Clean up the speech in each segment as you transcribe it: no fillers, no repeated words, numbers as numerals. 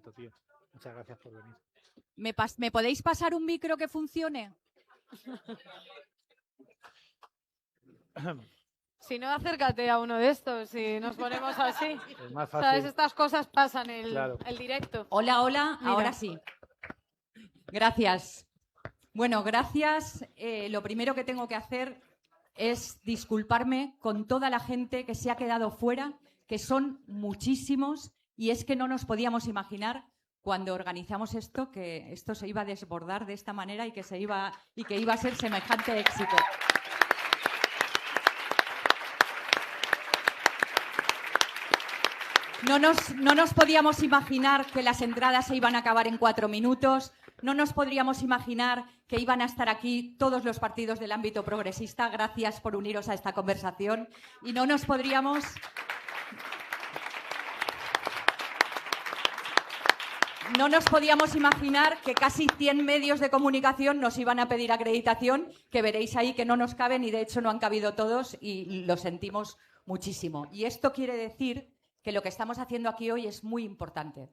Perfecto, tío. Muchas gracias por venir. ¿Me podéis pasar un micro que funcione? Si no, acércate a uno de estos y nos ponemos así. Es más fácil. ¿Sabes? Estas cosas pasan Claro. el directo. Hola, hola, Mira. ahora sí. Gracias. Bueno, gracias. Lo primero que tengo que hacer es disculparme con toda la gente que se ha quedado fuera, que son muchísimos, y es que no nos podíamos imaginar cuando organizamos esto que esto se iba a desbordar de esta manera y que iba a ser semejante éxito. No nos podíamos imaginar que las entradas se iban a acabar en 4 minutos. No nos podríamos imaginar que iban a estar aquí todos los partidos del ámbito progresista. Gracias por uniros a esta conversación. Y no nos podríamos imaginar que casi 100 medios de comunicación nos iban a pedir acreditación, que veréis ahí que no nos caben y de hecho no han cabido todos y lo sentimos muchísimo. Y esto quiere decir que lo que estamos haciendo aquí hoy es muy importante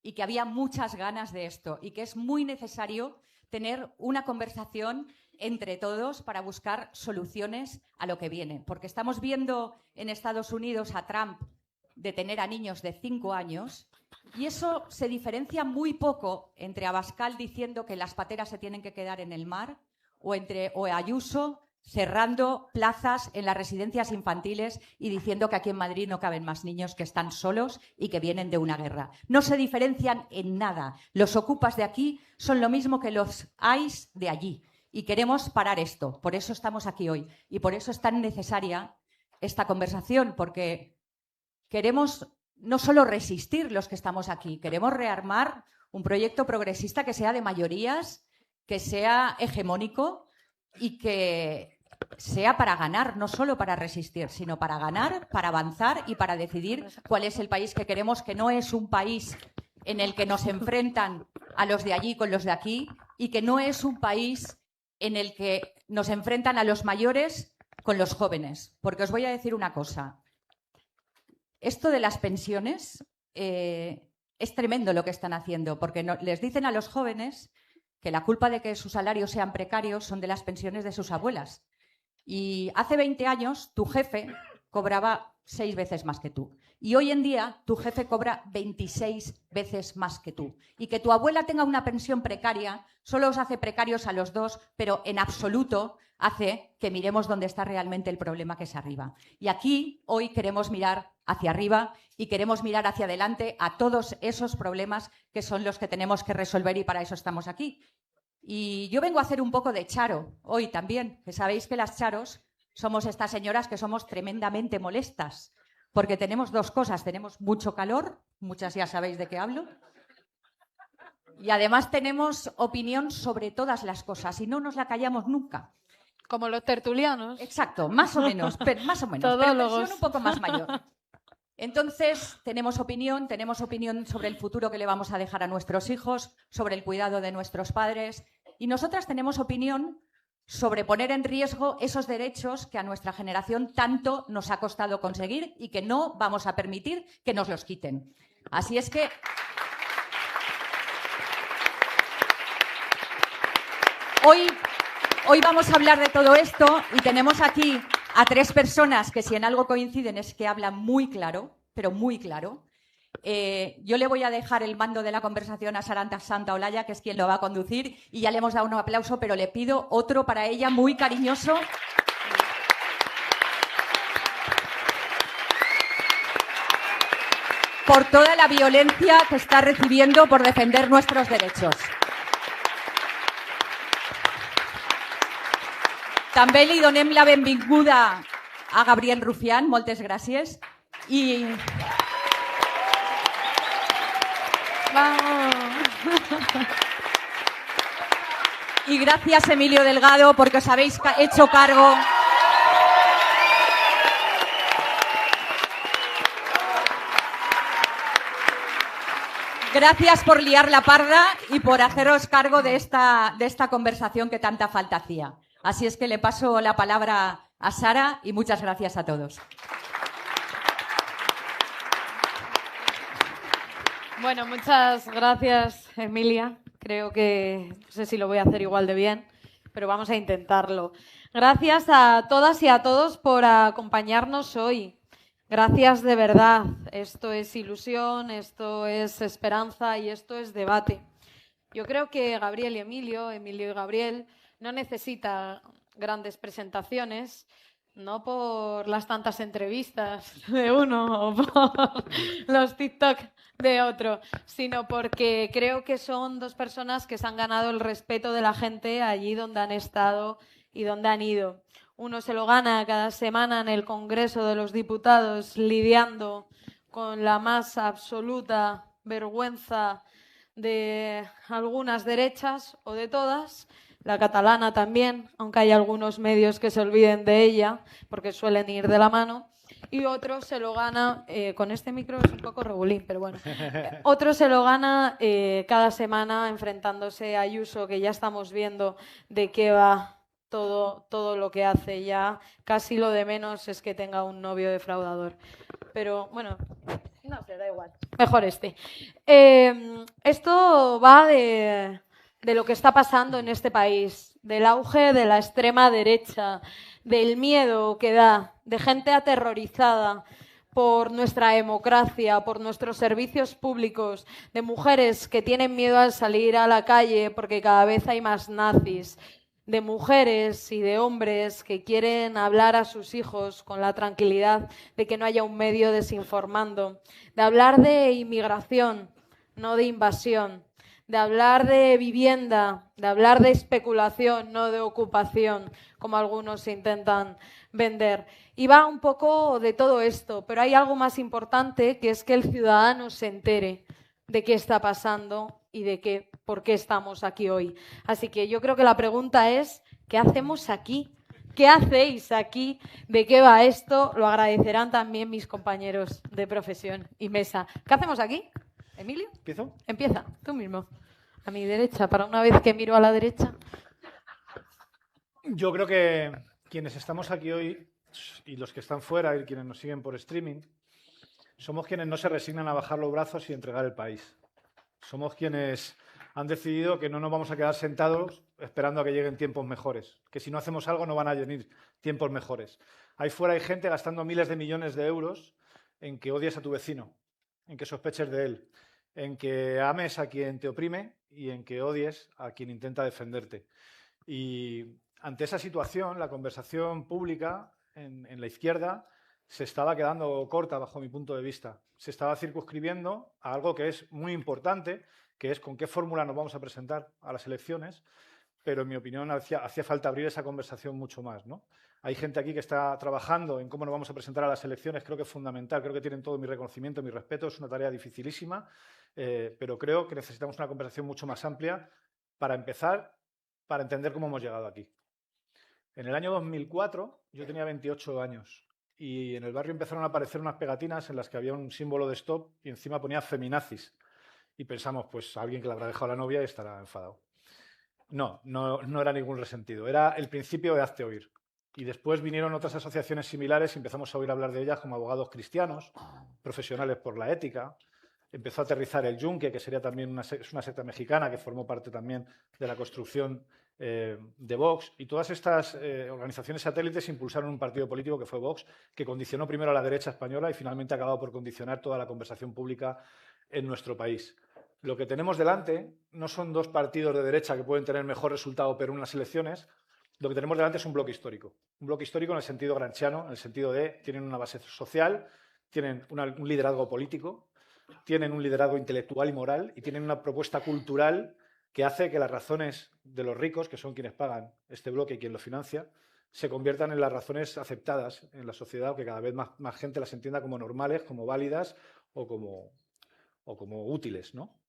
y que había muchas ganas de esto y que es muy necesario tener una conversación entre todos para buscar soluciones a lo que viene. Porque estamos viendo en Estados Unidos a Trump detener a niños de 5 años y eso se diferencia muy poco entre Abascal diciendo que las pateras se tienen que quedar en el mar o Ayuso cerrando plazas en las residencias infantiles y diciendo que aquí en Madrid no caben más niños que están solos y que vienen de una guerra. No se diferencian en nada. Los ocupas de aquí son lo mismo que los AIS de allí. Y queremos parar esto. Por eso estamos aquí hoy. Y por eso es tan necesaria esta conversación, porque queremos no solo resistir los que estamos aquí, queremos rearmar un proyecto progresista que sea de mayorías, que sea hegemónico y que sea para ganar, no solo para resistir, sino para ganar, para avanzar y para decidir cuál es el país que queremos, que no es un país en el que nos enfrentan a los de allí con los de aquí y que no es un país en el que nos enfrentan a los mayores con los jóvenes. Porque os voy a decir una cosa. Esto de las pensiones es tremendo lo que están haciendo, porque les dicen a los jóvenes que la culpa de que sus salarios sean precarios son de las pensiones de sus abuelas. Y hace 20 años tu jefe cobraba 6 veces más que tú. Y hoy en día tu jefe cobra 26 veces más que tú. Y que tu abuela tenga una pensión precaria solo os hace precarios a los dos, pero en absoluto hace que miremos dónde está realmente el problema, que es arriba. Y aquí hoy queremos mirar hacia arriba y queremos mirar hacia adelante a todos esos problemas que son los que tenemos que resolver y para eso estamos aquí. Y yo vengo a hacer un poco de charo hoy también, que sabéis que las charos somos estas señoras que somos tremendamente molestas, porque tenemos 2 cosas, tenemos mucho calor, muchas ya sabéis de qué hablo, y además tenemos opinión sobre todas las cosas y no nos la callamos nunca. Como los tertulianos. Exacto, más o menos, pero versión un poco más mayor. Entonces, tenemos opinión sobre el futuro que le vamos a dejar a nuestros hijos, sobre el cuidado de nuestros padres, y nosotras tenemos opinión sobre poner en riesgo esos derechos que a nuestra generación tanto nos ha costado conseguir y que no vamos a permitir que nos los quiten. Así es que hoy vamos a hablar de todo esto y tenemos aquí a 3 personas que si en algo coinciden es que hablan muy claro, pero muy claro. Yo le voy a dejar el mando de la conversación a Saranta Santaolalla, que es quien lo va a conducir, y ya le hemos dado un aplauso, pero le pido otro para ella muy cariñoso. Por toda la violencia que está recibiendo por defender nuestros derechos. També li donem la benvinguda a Gabriel Rufián, moltes gràcies. Y gracias, Emilio Delgado, porque os habéis hecho cargo. Gracias por liar la parda y por haceros cargo de esta conversación que tanta falta hacía. Así es que le paso la palabra a Sara y muchas gracias a todos. Bueno, muchas gracias, Emilia. Creo que no sé si lo voy a hacer igual de bien, pero vamos a intentarlo. Gracias a todas y a todos por acompañarnos hoy. Gracias de verdad. Esto es ilusión, esto es esperanza y esto es debate. Yo creo que Gabriel y Emilio, Emilio y Gabriel, no necesitan grandes presentaciones, no por las tantas entrevistas de uno o por los TikTok de otro, sino porque creo que son dos personas que se han ganado el respeto de la gente allí donde han estado y donde han ido. Uno se lo gana cada semana en el Congreso de los Diputados lidiando con la más absoluta vergüenza de algunas derechas o de todas, la catalana también, aunque hay algunos medios que se olviden de ella porque suelen ir de la mano, y otro se lo gana, con este micro es un poco regulín, pero bueno, otro se lo gana cada semana enfrentándose a Ayuso, que ya estamos viendo de qué va todo lo que hace ya, casi lo de menos es que tenga un novio defraudador. Pero bueno, no sé, da igual, mejor este. Esto va de lo que está pasando en este país, del auge de la extrema derecha, del miedo que da, de gente aterrorizada por nuestra democracia, por nuestros servicios públicos, de mujeres que tienen miedo al salir a la calle porque cada vez hay más nazis, de mujeres y de hombres que quieren hablar a sus hijos con la tranquilidad de que no haya un medio desinformando, de hablar de inmigración, no de invasión, de hablar de vivienda, de hablar de especulación, no de ocupación, como algunos intentan vender. Y va un poco de todo esto, pero hay algo más importante, que es que el ciudadano se entere de qué está pasando y de por qué estamos aquí hoy. Así que yo creo que la pregunta es, ¿qué hacemos aquí? ¿Qué hacéis aquí? ¿De qué va esto? Lo agradecerán también mis compañeros de profesión y mesa. ¿Qué hacemos aquí? ¿Emilio? ¿Empiezo? Empieza, tú mismo. A mi derecha, para una vez que miro a la derecha. Yo creo que quienes estamos aquí hoy y los que están fuera y quienes nos siguen por streaming, somos quienes no se resignan a bajar los brazos y entregar el país. Somos quienes han decidido que no nos vamos a quedar sentados esperando a que lleguen tiempos mejores, que si no hacemos algo no van a venir tiempos mejores. Ahí fuera hay gente gastando miles de millones de euros en que odies a tu vecino, en que sospeches de él, en que ames a quien te oprime y en que odies a quien intenta defenderte. Y ante esa situación, la conversación pública en la izquierda se estaba quedando corta bajo mi punto de vista. Se estaba circunscribiendo a algo que es muy importante, que es con qué fórmula nos vamos a presentar a las elecciones, pero en mi opinión hacía falta abrir esa conversación mucho más, ¿no? Hay gente aquí que está trabajando en cómo nos vamos a presentar a las elecciones, creo que es fundamental, creo que tienen todo mi reconocimiento, mi respeto, es una tarea dificilísima, pero creo que necesitamos una conversación mucho más amplia para empezar, para entender cómo hemos llegado aquí. En el año 2004 yo tenía 28 años y en el barrio empezaron a aparecer unas pegatinas en las que había un símbolo de stop y encima ponía feminazis. Y pensamos, pues alguien que le habrá dejado la novia y estará enfadado. No era ningún resentido, era el principio de Hazte Oír. Y después vinieron otras asociaciones similares y empezamos a oír hablar de ellas como abogados cristianos, profesionales por la ética. Empezó a aterrizar el Yunque, que sería también es una secta mexicana que formó parte también de la construcción de Vox. Y todas estas organizaciones satélites impulsaron un partido político que fue Vox, que condicionó primero a la derecha española y finalmente ha acabado por condicionar toda la conversación pública en nuestro país. Lo que tenemos delante no son dos partidos de derecha que pueden tener mejor resultado pero en unas elecciones. Lo que tenemos delante es un bloque histórico. Un bloque histórico en el sentido gramsciano, en el sentido de tienen una base social, tienen un liderazgo político, tienen un liderazgo intelectual y moral y tienen una propuesta cultural que hace que las razones de los ricos, que son quienes pagan este bloque y quien lo financia, se conviertan en las razones aceptadas en la sociedad, o que cada vez más gente las entienda como normales, como válidas o como útiles, ¿no?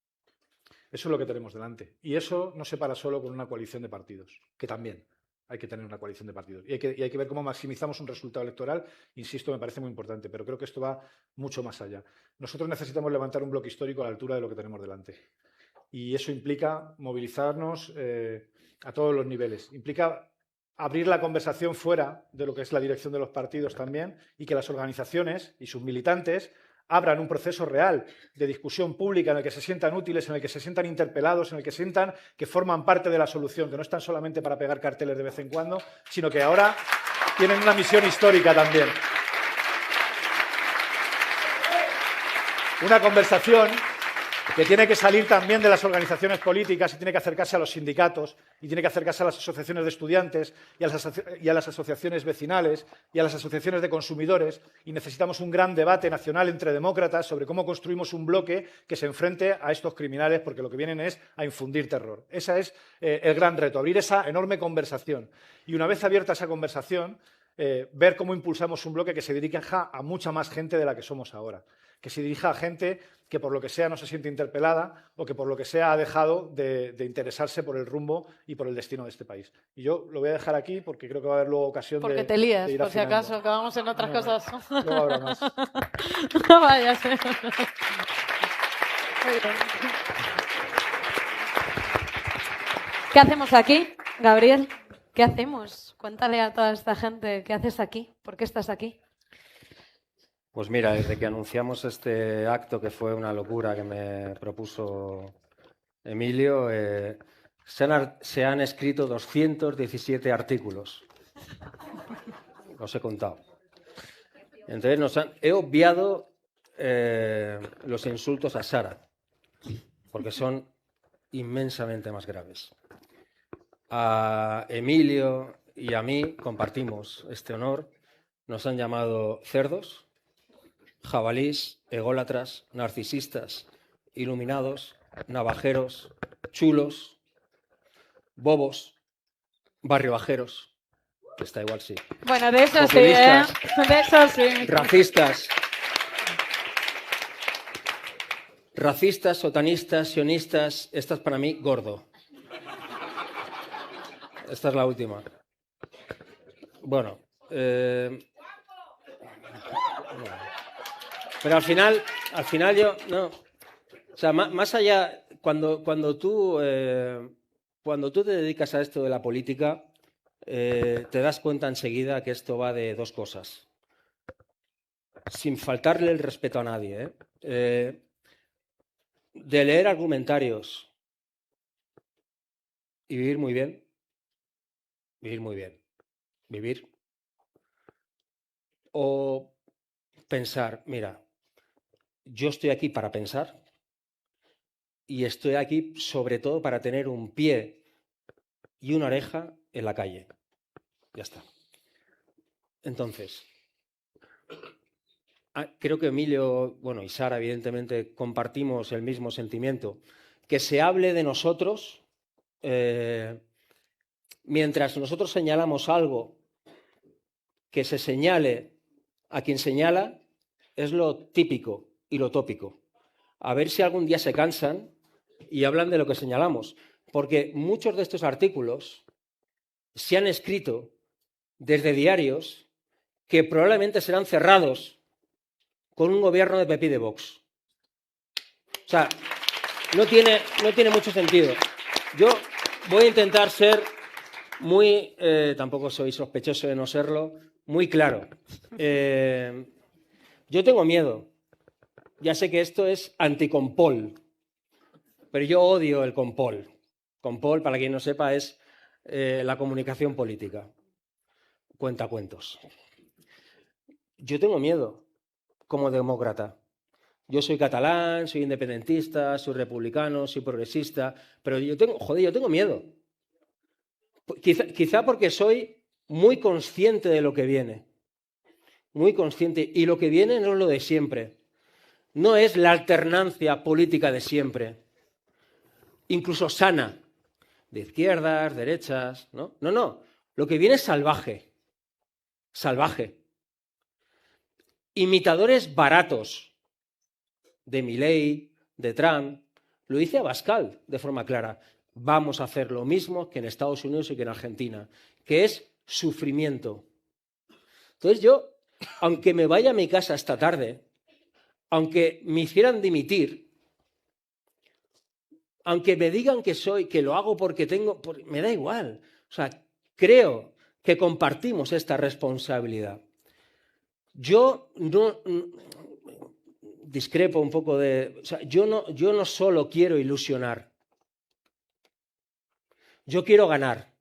Eso es lo que tenemos delante. Y eso no se para solo con una coalición de partidos, que también hay que tener una coalición de partidos. Y hay que ver cómo maximizamos un resultado electoral. Insisto, me parece muy importante, pero creo que esto va mucho más allá. Nosotros necesitamos levantar un bloque histórico a la altura de lo que tenemos delante. Y eso implica movilizarnos a todos los niveles. Implica abrir la conversación fuera de lo que es la dirección de los partidos también y que las organizaciones y sus militantes abran un proceso real de discusión pública en el que se sientan útiles, en el que se sientan interpelados, en el que sientan que forman parte de la solución, que no están solamente para pegar carteles de vez en cuando, sino que ahora tienen una misión histórica también. Una conversación que tiene que salir también de las organizaciones políticas y tiene que acercarse a los sindicatos y tiene que acercarse a las asociaciones de estudiantes y a las asociaciones vecinales y a las asociaciones de consumidores, y necesitamos un gran debate nacional entre demócratas sobre cómo construimos un bloque que se enfrente a estos criminales, porque lo que vienen es a infundir terror. Ese es el gran reto, abrir esa enorme conversación. Y una vez abierta esa conversación, ver cómo impulsamos un bloque que se dirija a mucha más gente de la que somos ahora, que se dirija a gente que por lo que sea no se siente interpelada o que por lo que sea ha dejado de interesarse por el rumbo y por el destino de este país. Y yo lo voy a dejar aquí porque creo que va a haber luego ocasión Porque de te lías, de ir por si afinando. acaso, que vamos en otras No, cosas. luego habrá más. No vayas. Muy bien. ¿Qué hacemos aquí, Gabriel? ¿Qué hacemos? Cuéntale a toda esta gente qué haces aquí, por qué estás aquí. Pues mira, desde que anunciamos este acto, que fue una locura que me propuso Emilio, se han escrito 217 artículos. Los he contado. Entonces he obviado los insultos a Sara, porque son inmensamente más graves. A Emilio y a mí compartimos este honor. Nos han llamado cerdos, jabalís, ególatras, narcisistas, iluminados, navajeros, chulos, bobos, barriobajeros, que está igual, sí, Bueno, de eso sí, ¿eh? Populistas. De eso sí. racistas, sotanistas, sionistas. Esta es para mí gordo. Esta es la última. Bueno, pero al final yo no. O sea, más allá, cuando tú te dedicas a esto de la política, te das cuenta enseguida que esto va de dos cosas, sin faltarle el respeto a nadie, de leer argumentarios y vivir muy bien, vivir, o pensar, mira, yo estoy aquí para pensar y estoy aquí sobre todo para tener un pie y una oreja en la calle. Ya está. Entonces, creo que Emilio, bueno, y Sara, evidentemente, compartimos el mismo sentimiento. Que se hable de nosotros, mientras nosotros señalamos algo, que se señale a quien señala, es lo típico y lo tópico. A ver si algún día se cansan y hablan de lo que señalamos. Porque muchos de estos artículos se han escrito desde diarios que probablemente serán cerrados con un gobierno de Pepí de Vox. O sea, no tiene mucho sentido. Yo voy a intentar ser muy, tampoco soy sospechoso de no serlo, muy claro. Yo tengo miedo. Ya sé que esto es anticompol, pero yo odio el compol. Compol, para quien no sepa, es la comunicación política. Cuentacuentos. Yo tengo miedo como demócrata. Yo soy catalán, soy independentista, soy republicano, soy progresista, pero yo tengo miedo. Quizá porque soy muy consciente de lo que viene. Muy consciente. Y lo que viene no es lo de siempre. No es la alternancia política de siempre. Incluso sana. De izquierdas, derechas, ¿no? No. Lo que viene es salvaje. Salvaje. Imitadores baratos de Milei, de Trump. Lo dice Abascal de forma clara. Vamos a hacer lo mismo que en Estados Unidos y que en Argentina, que es sufrimiento. Entonces yo, aunque me vaya a mi casa esta tarde, aunque me hicieran dimitir, aunque me digan que lo hago porque me da igual. O sea, creo que compartimos discrepo un poco de... O sea, yo no solo quiero ilusionar, yo quiero ganar.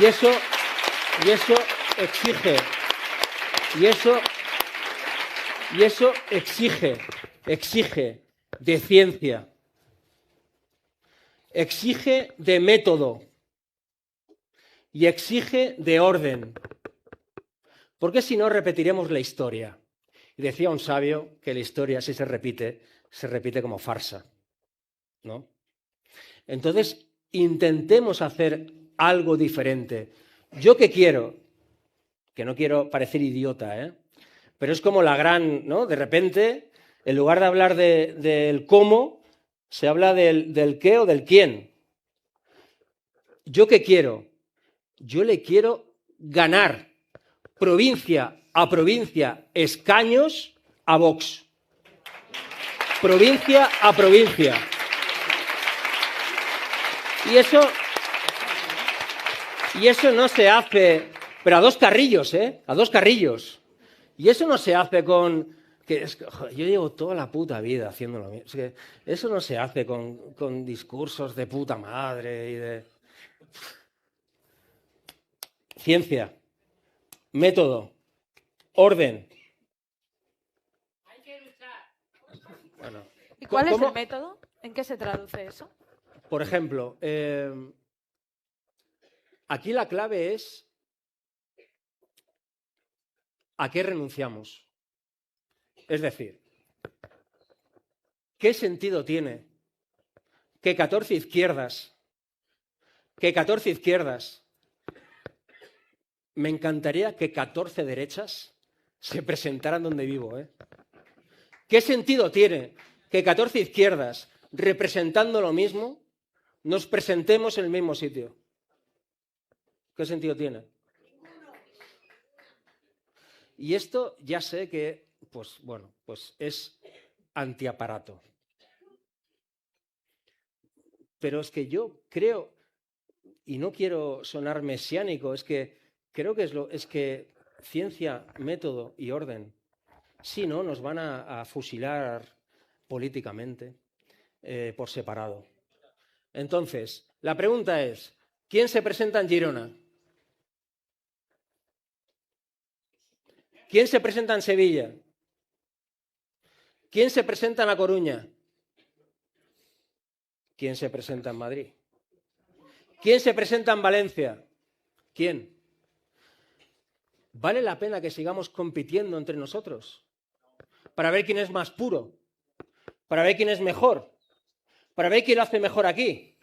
Y eso exige de ciencia, exige de método y exige de orden. Porque si no, repetiremos la historia. Y decía un sabio que la historia, si se repite como farsa, ¿no? Entonces, intentemos hacer algo diferente. ¿Yo qué quiero? Que no quiero parecer idiota, ¿eh? Pero es como la gran, ¿no? De repente, en lugar de hablar del cómo, se habla del qué o del quién. ¿Yo qué quiero? Yo le quiero ganar provincia a provincia, escaños a Vox. Provincia a provincia. Y eso no se hace, pero a dos carrillos, ¿eh? A dos carrillos. Y eso no se hace con... Joder, yo llevo toda la puta vida haciéndolo. Es que eso no se hace con discursos de puta madre y de... Ciencia, método, orden. Hay que ilustrar. Bueno, ¿Y cuál ¿cómo? es el método? ¿En qué se traduce eso? Por ejemplo, aquí la clave es ¿a qué renunciamos? Es decir, ¿qué sentido tiene que 14 izquierdas, me encantaría que 14 derechas se presentaran donde vivo, ¿eh? ¿Qué sentido tiene que 14 izquierdas, representando lo mismo, nos presentemos en el mismo sitio? ¿Qué sentido tiene? Y esto ya sé que, pues es antiaparato. Pero es que yo creo, y no quiero sonar mesiánico, es que creo que es que ciencia, método y orden, si no, nos van a fusilar políticamente por separado. Entonces, la pregunta es, ¿quién se presenta en Girona? ¿Quién se presenta en Sevilla? ¿Quién se presenta en La Coruña? ¿Quién se presenta en Madrid? ¿Quién se presenta en Valencia? ¿Quién? ¿Vale la pena que sigamos compitiendo entre nosotros? Para ver quién es más puro, para ver quién es mejor, para ver quién lo hace mejor aquí,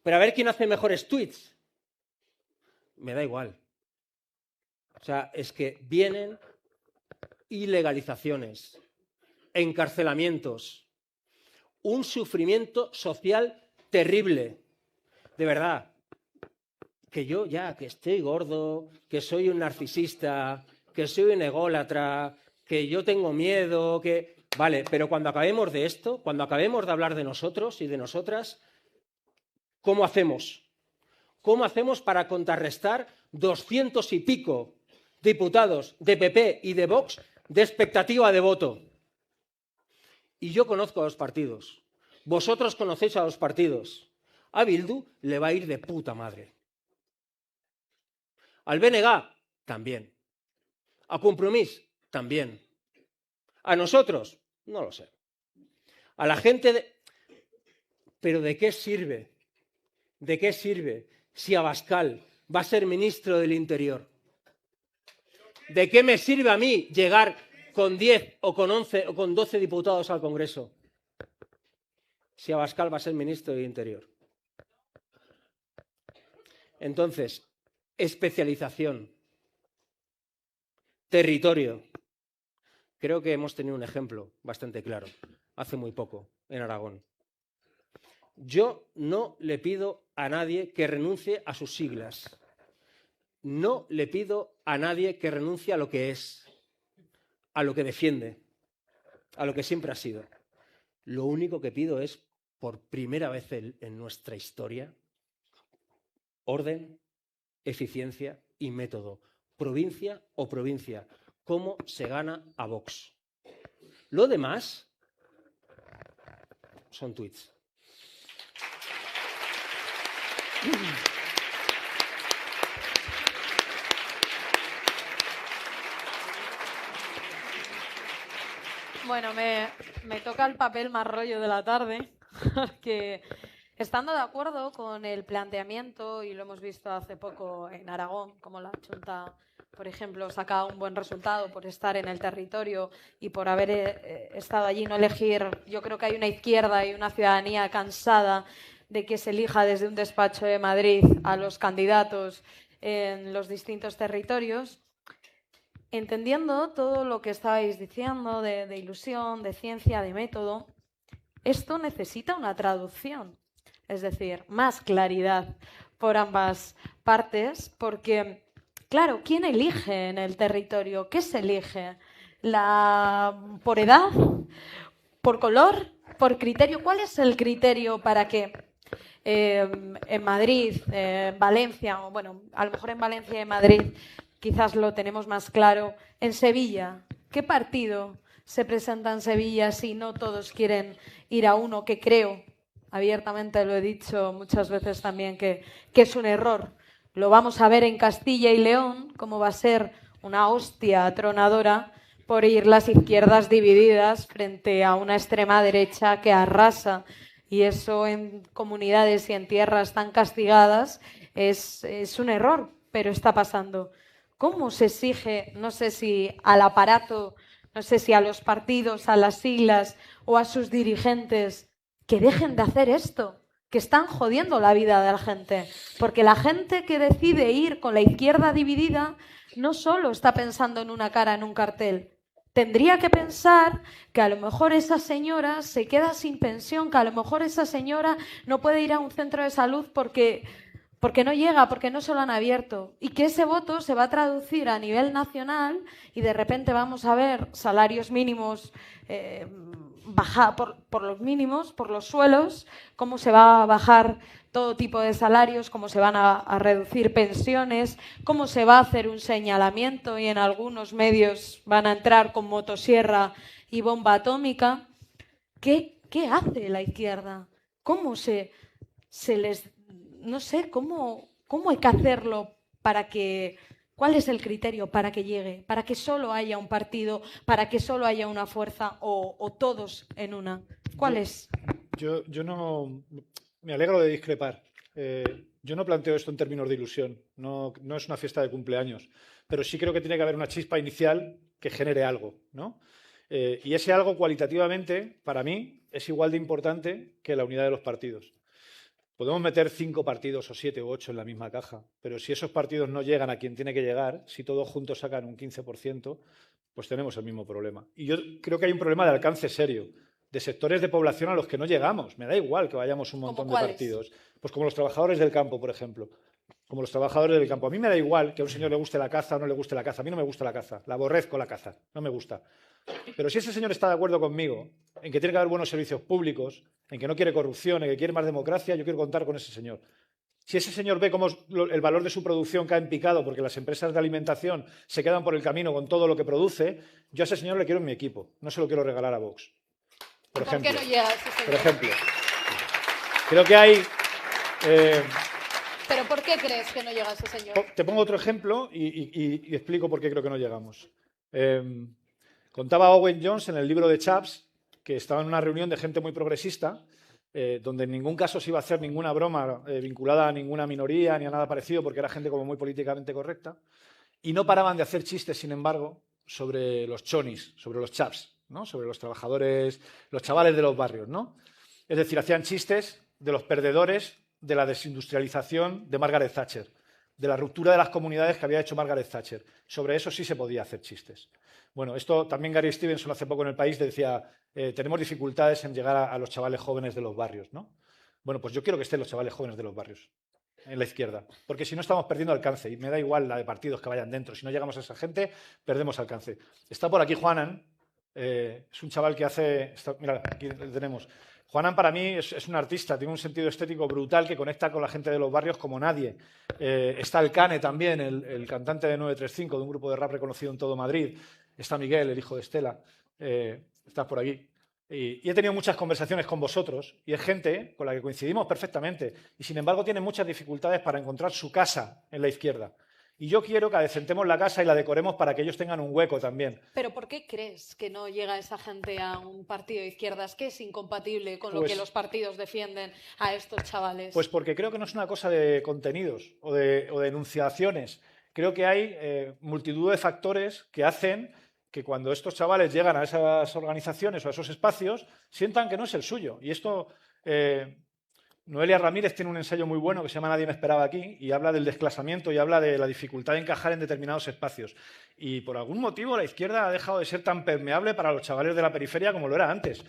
para ver quién hace mejores tweets. Me da igual. O sea, es que vienen ilegalizaciones, encarcelamientos, un sufrimiento social terrible. De verdad, que yo ya, que estoy gordo, que soy un narcisista, que soy un ególatra, que yo tengo miedo, que... Vale, pero cuando acabemos de esto, cuando acabemos de hablar de nosotros y de nosotras, ¿cómo hacemos? ¿Cómo hacemos para contrarrestar 200 y pico diputados de PP y de Vox de expectativa de voto? Y yo conozco a los partidos. Vosotros conocéis a los partidos. A Bildu le va a ir de puta madre. Al BNG también. A Compromís también. A nosotros, no lo sé. A la gente de... ¿Pero de qué sirve? ¿De qué sirve si Abascal va a ser ministro del Interior? ¿De qué me sirve a mí llegar con 10 o con 11 o con 12 diputados al Congreso si Abascal va a ser ministro del Interior? Entonces, especialización, territorio. Creo que hemos tenido un ejemplo bastante claro hace muy poco en Aragón. Yo no le pido a nadie que renuncie a sus siglas. No le pido a nadie que renuncie a lo que es, a lo que defiende, a lo que siempre ha sido. Lo único que pido es, por primera vez en nuestra historia, orden, eficiencia y método. Provincia o provincia. ¿Cómo se gana a Vox? Lo demás son tweets. Bueno, me toca el papel más rollo de la tarde, porque estando de acuerdo con el planteamiento, y lo hemos visto hace poco en Aragón, como la Junta, por ejemplo, saca un buen resultado por estar en el territorio y por haber estado allí, no elegir. Yo creo que hay una izquierda y una ciudadanía cansada de que se elija desde un despacho de Madrid a los candidatos en los distintos territorios. Entendiendo todo lo que estabais diciendo de ilusión, de ciencia, de método, esto necesita una traducción, es decir, más claridad por ambas partes, porque, claro, ¿quién elige en el territorio? ¿Qué se elige? ¿Por edad? ¿Por color? ¿Por criterio? ¿Cuál es el criterio para que en Madrid, en Valencia, o bueno, a lo mejor en Valencia y en Madrid quizás lo tenemos más claro, en Sevilla, ¿qué partido se presenta en Sevilla si no todos quieren ir a uno que creo, abiertamente lo he dicho muchas veces también, que es un error? Lo vamos a ver en Castilla y León, cómo va a ser una hostia atronadora por ir las izquierdas divididas frente a una extrema derecha que arrasa. Y eso en comunidades y en tierras tan castigadas es un error, pero está pasando. ¿Cómo se exige, no sé si al aparato, no sé si a los partidos, a las siglas o a sus dirigentes, que dejen de hacer esto, que están jodiendo la vida de la gente? Porque la gente que decide ir con la izquierda dividida no solo está pensando en una cara en un cartel. Tendría que pensar que a lo mejor esa señora se queda sin pensión, que a lo mejor esa señora no puede ir a un centro de salud porque no llega, porque no se lo han abierto, y que ese voto se va a traducir a nivel nacional y de repente vamos a ver salarios mínimos bajar por los mínimos, por los suelos, cómo se va a bajar todo tipo de salarios, cómo se van a reducir pensiones, cómo se va a hacer un señalamiento y en algunos medios van a entrar con motosierra y bomba atómica. ¿Qué hace la izquierda? ¿Cómo se les... No sé, ¿cómo hay que hacerlo para que... ¿Cuál es el criterio para que llegue? ¿Para que solo haya un partido? ¿Para que solo haya una fuerza? ¿O todos en una? ¿Cuál es? Yo no... Me alegro de discrepar. Yo no planteo esto en términos de ilusión. No es una fiesta de cumpleaños. Pero sí creo que tiene que haber una chispa inicial que genere algo, ¿no? Y ese algo, cualitativamente, para mí, es igual de importante que la unidad de los partidos. Podemos meter 5 partidos o 7 u 8 en la misma caja, pero si esos partidos no llegan a quien tiene que llegar, si todos juntos sacan un 15%, pues tenemos el mismo problema. Y yo creo que hay un problema de alcance serio, de sectores de población a los que no llegamos. Me da igual que vayamos un montón de partidos. Pues como los trabajadores del campo, por ejemplo. Como los trabajadores del campo. A mí me da igual que a un señor le guste la caza o no le guste la caza. A mí no me gusta la caza. La aborrezco la caza. No me gusta. Pero si ese señor está de acuerdo conmigo en que tiene que haber buenos servicios públicos, en que no quiere corrupción, en que quiere más democracia, yo quiero contar con ese señor. Si ese señor ve cómo el valor de su producción cae en picado porque las empresas de alimentación se quedan por el camino con todo lo que produce, yo a ese señor le quiero en mi equipo. No se lo quiero regalar a Vox. Por ejemplo. ¿Por qué no llega ese señor? Por ejemplo. Creo que hay... ¿Pero por qué crees que no llega ese señor? Te pongo otro ejemplo y explico por qué creo que no llegamos. Contaba Owen Jones en el libro de Chaps que estaba en una reunión de gente muy progresista donde en ningún caso se iba a hacer ninguna broma vinculada a ninguna minoría ni a nada parecido porque era gente como muy políticamente correcta y no paraban de hacer chistes, sin embargo, sobre los chonis, sobre los chaps, ¿no? Sobre los trabajadores, los chavales de los barrios, ¿no? Es decir, hacían chistes de los perdedores de la desindustrialización de Margaret Thatcher, de la ruptura de las comunidades que había hecho Margaret Thatcher. Sobre eso sí se podía hacer chistes. Bueno, esto también Gary Stevenson hace poco en El País decía, tenemos dificultades en llegar a los chavales jóvenes de los barrios, ¿no? Bueno, pues yo quiero que estén los chavales jóvenes de los barrios en la izquierda, porque si no estamos perdiendo alcance y me da igual la de partidos que vayan dentro. Si no llegamos a esa gente, perdemos alcance. Está por aquí Juanan, es un chaval que hace... mira, aquí le tenemos. Juanan para mí es un artista, tiene un sentido estético brutal que conecta con la gente de los barrios como nadie. Está el Cane también, el cantante de 935, de un grupo de rap reconocido en todo Madrid. Está Miguel, el hijo de Estela. estás por aquí. Y he tenido muchas conversaciones con vosotros y es gente con la que coincidimos perfectamente y, sin embargo, tiene muchas dificultades para encontrar su casa en la izquierda. Y yo quiero que adecentemos la casa y la decoremos para que ellos tengan un hueco también. ¿Pero por qué crees que no llega esa gente a un partido de izquierdas? ¿Qué es incompatible con lo Pues- que los partidos defienden a estos chavales? Pues porque creo que no es una cosa de contenidos o de enunciaciones. Creo que hay multitud de factores que hacen que cuando estos chavales llegan a esas organizaciones o a esos espacios, sientan que no es el suyo. Y esto, Noelia Ramírez tiene un ensayo muy bueno que se llama Nadie me esperaba aquí y habla del desclasamiento y habla de la dificultad de encajar en determinados espacios. Y por algún motivo la izquierda ha dejado de ser tan permeable para los chavales de la periferia como lo era antes.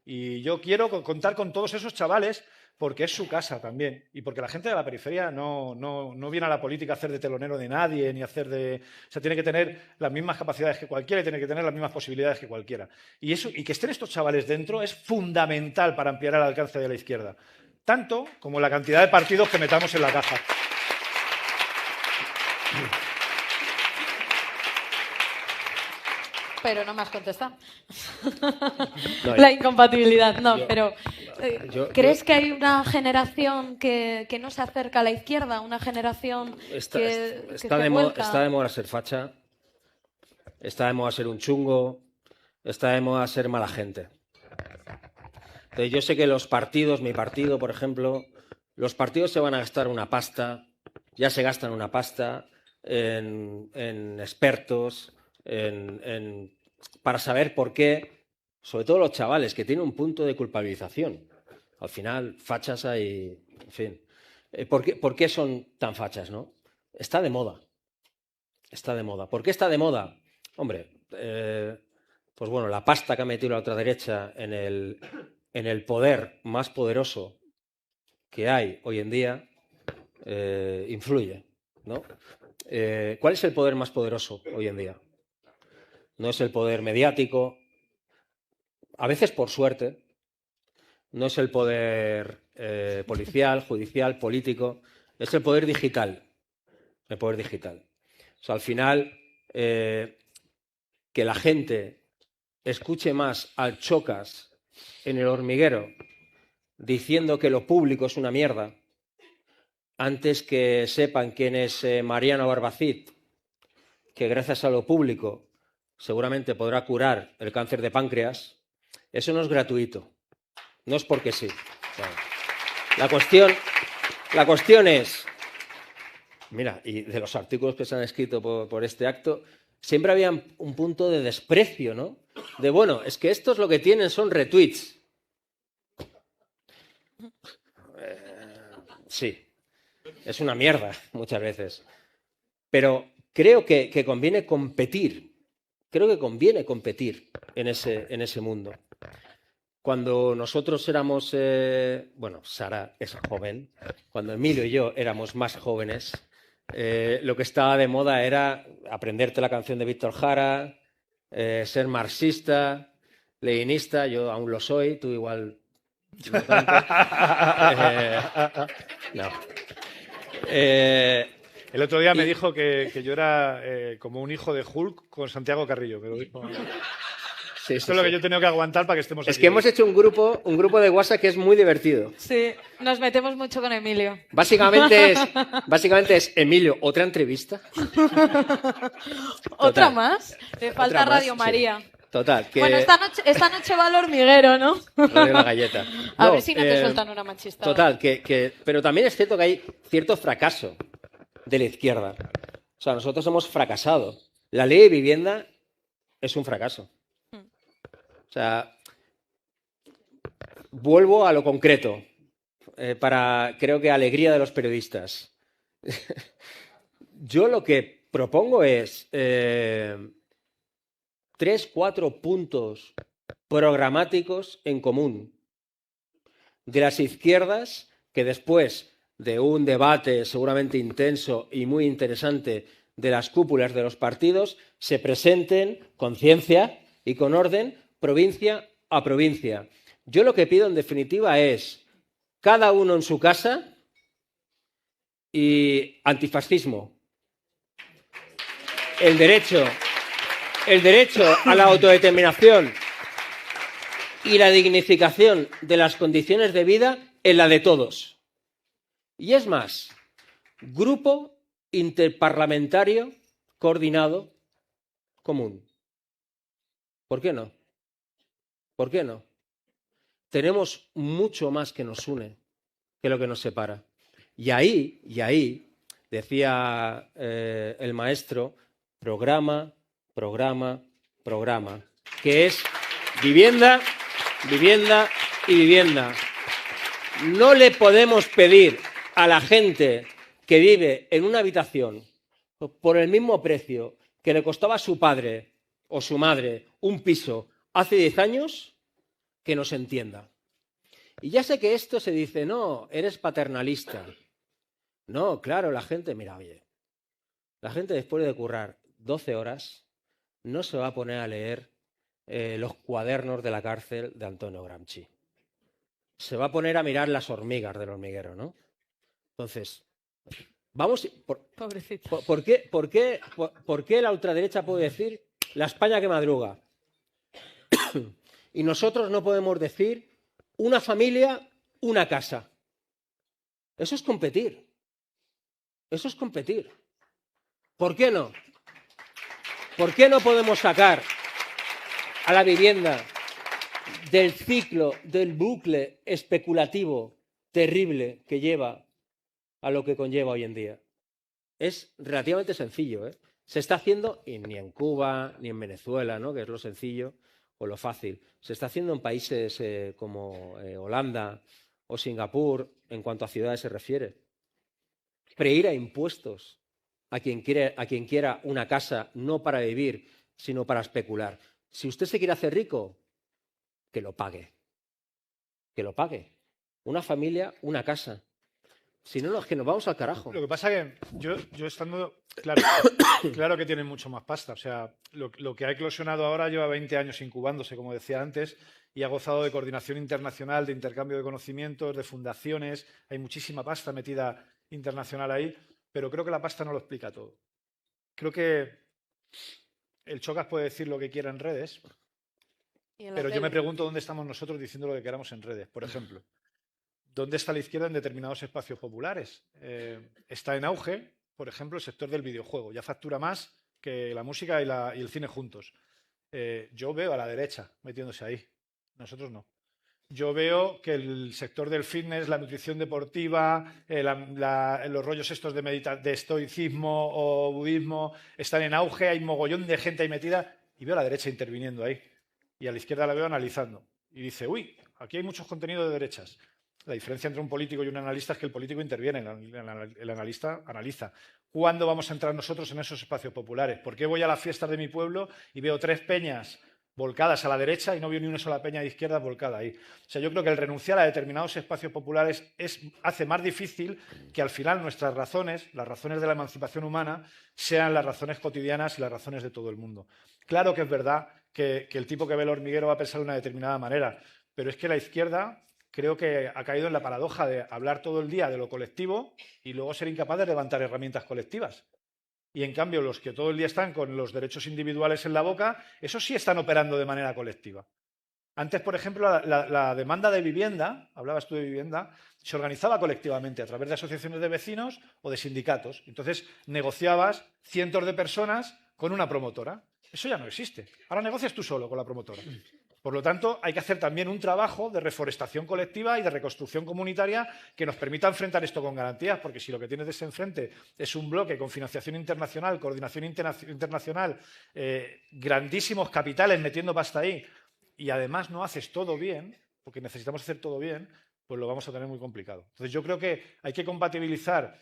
Y yo quiero contar con todos esos chavales porque es su casa también y porque la gente de la periferia no viene a la política a hacer de telonero de nadie ni a hacer de... O sea, tiene que tener las mismas capacidades que cualquiera y tiene que tener las mismas posibilidades que cualquiera. Y que estén estos chavales dentro es fundamental para ampliar el alcance de la izquierda, tanto como la cantidad de partidos que metamos en la caja. Pero no me has contestado. No, La incompatibilidad, no, yo- pero ¿crees que hay una generación que no se acerca a la izquierda? Una generación que está se de vuelca? está de moda ser facha, está de moda ser un chungo, está de moda ser mala gente. Entonces, yo sé que los partidos, mi partido, por ejemplo, los partidos se van a gastar una pasta, ya se gastan una pasta en expertos, para saber por qué, sobre todo los chavales, que tienen un punto de culpabilización. Al final, fachas hay, en fin. ¿Por qué son tan fachas, no? Está de moda. Está de moda. ¿Por qué está de moda? Hombre, pues bueno, la pasta que ha metido la otra derecha en el poder más poderoso que hay hoy en día influye, ¿no? ¿Cuál es el poder más poderoso hoy en día? No es el poder mediático, a veces por suerte, no es el poder policial, judicial, político, es el poder digital. El poder digital. O sea, al final, que la gente escuche más al Chocas en El Hormiguero diciendo que lo público es una mierda, antes que sepan quién es Mariano Barbacid, que gracias a lo público seguramente podrá curar el cáncer de páncreas, eso no es gratuito, no es porque sí. O sea, la cuestión es, mira, y de los artículos que se han escrito por este acto, siempre había un punto de desprecio, ¿no? De, bueno, es que estos lo que tienen son retweets. Sí, es una mierda muchas veces. Pero creo que conviene competir. Creo que conviene competir en ese mundo. Cuando nosotros éramos, bueno, Sara es joven, cuando Emilio y yo éramos más jóvenes, lo que estaba de moda era aprenderte la canción de Víctor Jara, ser marxista, leninista, yo aún lo soy, tú igual no tanto. No. El otro día me dijo que yo era como un hijo de Hulk con Santiago Carrillo. Me lo dijo. Sí, Esto es lo que yo he tenido que aguantar para que estemos Es aquí que hoy. hemos hecho un grupo de WhatsApp que es muy divertido. Sí, nos metemos mucho con Emilio. Básicamente es Emilio, otra entrevista. ¿Otra más? Le falta Otra más, Radio sí. María. Total, que Bueno, esta noche va al hormiguero, ¿no? lo de la galleta. A No, ver si no te sueltan una machista. Total, pero también es cierto que hay cierto fracaso de la izquierda. O sea, nosotros hemos fracasado. La ley de vivienda es un fracaso. O sea, vuelvo a lo concreto, para, creo que, alegría de los periodistas. Yo lo que propongo es 3-4 puntos programáticos en común de las izquierdas que después de un debate seguramente intenso y muy interesante de las cúpulas de los partidos se presenten con ciencia y con orden provincia a provincia. Yo lo que pido en definitiva es cada uno en su casa y antifascismo. El derecho a la autodeterminación y la dignificación de las condiciones de vida en la de todos. Y es más, grupo interparlamentario coordinado común. ¿Por qué no? ¿Por qué no? Tenemos mucho más que nos une que lo que nos separa. Y ahí, decía el maestro, programa, que es vivienda, vivienda y vivienda. No le podemos pedir a la gente que vive en una habitación por el mismo precio que le costaba a su padre o su madre un piso hace 10 años que nos entienda. Y ya sé que esto se dice, no, eres paternalista. No, claro, la gente, mira, oye, la gente después de currar 12 horas no se va a poner a leer los cuadernos de la cárcel de Antonio Gramsci. Se va a poner a mirar las hormigas del hormiguero, ¿no? Entonces, vamos... Pobrecito. ¿Por qué la ultraderecha puede decir la España que madruga? Y nosotros no podemos decir una familia, una casa. Eso es competir. Eso es competir. ¿Por qué no? ¿Por qué no podemos sacar a la vivienda del ciclo, del bucle especulativo terrible que lleva a lo que conlleva hoy en día? Es relativamente sencillo, ¿eh? Se está haciendo, y ni en Cuba, ni en Venezuela, ¿no?, que es lo sencillo o lo fácil. Se está haciendo en países como Holanda o Singapur, en cuanto a ciudades se refiere. Freír a impuestos a quien quiera una casa, no para vivir, sino para especular. Si usted se quiere hacer rico, que lo pague. Que lo pague. Una familia, una casa. Si no, es que nos vamos al carajo. Lo que pasa que yo estando... Claro que tienen mucho más pasta. O sea, lo que ha eclosionado ahora lleva 20 años incubándose, como decía antes, y ha gozado de coordinación internacional, de intercambio de conocimientos, de fundaciones. Hay muchísima pasta metida internacional ahí, pero creo que la pasta no lo explica todo. Creo que el Chocas puede decir lo que quiera en redes, pero yo me pregunto dónde estamos nosotros diciendo lo que queramos en redes, por ejemplo. ¿Dónde está la izquierda en determinados espacios populares? Está en auge, por ejemplo, el sector del videojuego. Ya factura más que la música y el cine juntos. Yo veo a la derecha metiéndose ahí. Nosotros no. Yo veo que el sector del fitness, la nutrición deportiva, los rollos estos de estoicismo o budismo están en auge. Hay mogollón de gente ahí metida y veo a la derecha interviniendo ahí. Y a la izquierda la veo analizando. Y dice, uy, aquí hay muchos contenidos de derechas. La diferencia entre un político y un analista es que el político interviene, el analista analiza. ¿Cuándo vamos a entrar nosotros en esos espacios populares? ¿Por qué voy a las fiestas de mi pueblo y veo 3 peñas volcadas a la derecha y no veo ni una sola peña de izquierda volcada ahí? O sea, yo creo que el renunciar a determinados espacios populares hace más difícil que al final nuestras razones, las razones de la emancipación humana, sean las razones cotidianas y las razones de todo el mundo. Claro que es verdad que el tipo que ve el hormiguero va a pensar de una determinada manera, pero es que la izquierda... creo que ha caído en la paradoja de hablar todo el día de lo colectivo y luego ser incapaz de levantar herramientas colectivas. Y en cambio, los que todo el día están con los derechos individuales en la boca, esos sí están operando de manera colectiva. Antes, por ejemplo, la demanda de vivienda, hablabas tú de vivienda, se organizaba colectivamente a través de asociaciones de vecinos o de sindicatos. Entonces, negociabas cientos de personas con una promotora. Eso ya no existe. Ahora negocias tú solo con la promotora. Por lo tanto, hay que hacer también un trabajo de reforestación colectiva y de reconstrucción comunitaria que nos permita enfrentar esto con garantías, porque si lo que tienes de enfrente es un bloque con financiación internacional, coordinación internacional, grandísimos capitales metiendo pasta ahí, y además no haces todo bien, porque necesitamos hacer todo bien, pues lo vamos a tener muy complicado. Entonces, yo creo que hay que compatibilizar,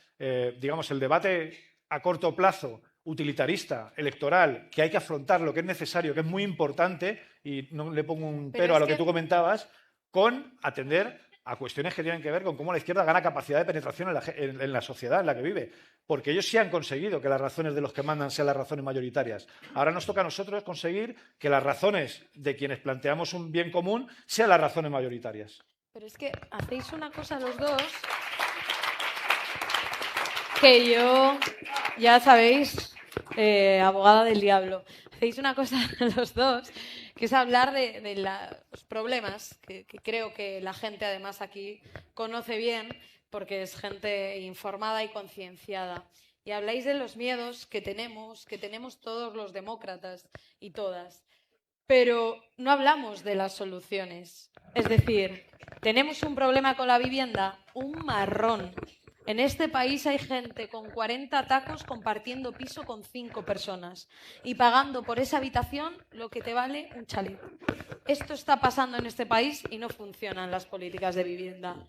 digamos, el debate a corto plazo, utilitarista, electoral, que hay que afrontar lo que es necesario, que es muy importante, y no le pongo un pero a lo que tú comentabas, con atender a cuestiones que tienen que ver con cómo la izquierda gana capacidad de penetración en la sociedad en la que vive. Porque ellos sí han conseguido que las razones de los que mandan sean las razones mayoritarias. Ahora nos toca a nosotros conseguir que las razones de quienes planteamos un bien común sean las razones mayoritarias. Pero es que hacéis una cosa los dos que yo, ya sabéis, abogada del diablo, hacéis una cosa los dos que es hablar de los problemas que creo que la gente además aquí conoce bien porque es gente informada y concienciada. Y habláis de los miedos que tenemos todos los demócratas y todas, pero no hablamos de las soluciones. Es decir, tenemos un problema con la vivienda, un marrón. En este país hay gente con 40 tacos compartiendo piso con 5 personas y pagando por esa habitación lo que te vale un chalet. Esto está pasando en este país y no funcionan las políticas de vivienda.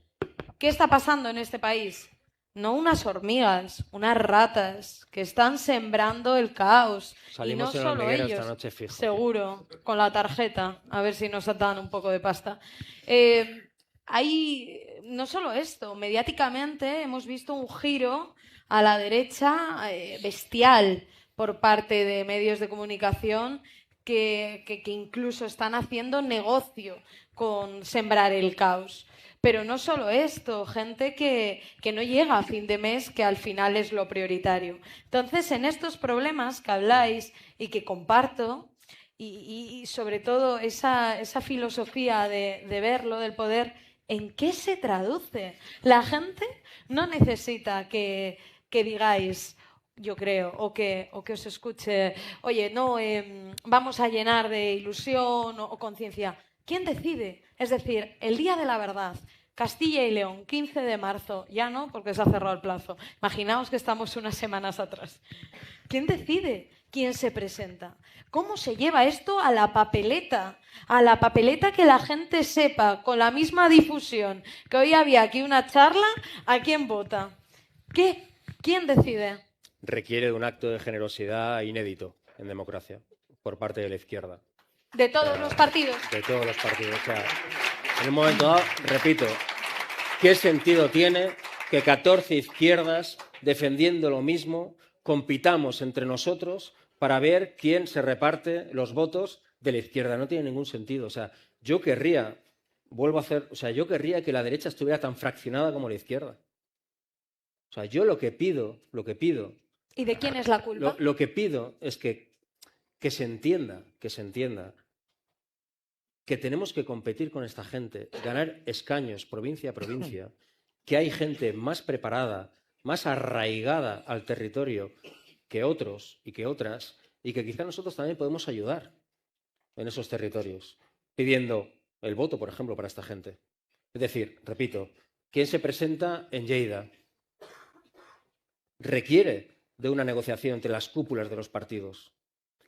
¿Qué está pasando en este país? No unas hormigas, unas ratas que están sembrando el caos. Salimos y no en solo hormiguero ellos, esta noche fijo. seguro, con la tarjeta, a ver si nos dan un poco de pasta. Hay no solo esto, mediáticamente hemos visto un giro a la derecha bestial por parte de medios de comunicación que incluso están haciendo negocio con sembrar el caos. Pero no solo esto, gente que no llega a fin de mes, que al final es lo prioritario. Entonces, en estos problemas que habláis y que comparto, y sobre todo esa filosofía de verlo, del poder, ¿en qué se traduce? La gente no necesita que digáis, yo creo, o que os escuche, oye, no, vamos a llenar de ilusión o conciencia. ¿Quién decide? Es decir, el día de la verdad, Castilla y León, 15 de marzo, ya no, porque se ha cerrado el plazo. Imaginaos que estamos unas semanas atrás. ¿Quién decide? ¿Quién se presenta? ¿Cómo se lleva esto a la papeleta? A la papeleta, que la gente sepa, con la misma difusión que hoy había aquí una charla, ¿a quién vota? ¿Qué? ¿Quién decide? Requiere de un acto de generosidad inédito en democracia por parte de la izquierda. De todos los partidos. De todos los partidos. O sea, en un momento dado, repito, ¿qué sentido tiene que 14 izquierdas, defendiendo lo mismo, compitamos entre nosotros para ver quién se reparte los votos de la izquierda? No tiene ningún sentido. O sea, yo querría que la derecha estuviera tan fraccionada como la izquierda. O sea, yo lo que pido. ¿Y de quién es la culpa? Lo que pido es que se entienda que tenemos que competir con esta gente, ganar escaños provincia a provincia, que hay gente más preparada, más arraigada al territorio que otros y que otras, y que quizá nosotros también podemos ayudar en esos territorios, pidiendo el voto, por ejemplo, para esta gente. Es decir, repito, ¿quién se presenta en Lleida? Requiere de una negociación entre las cúpulas de los partidos.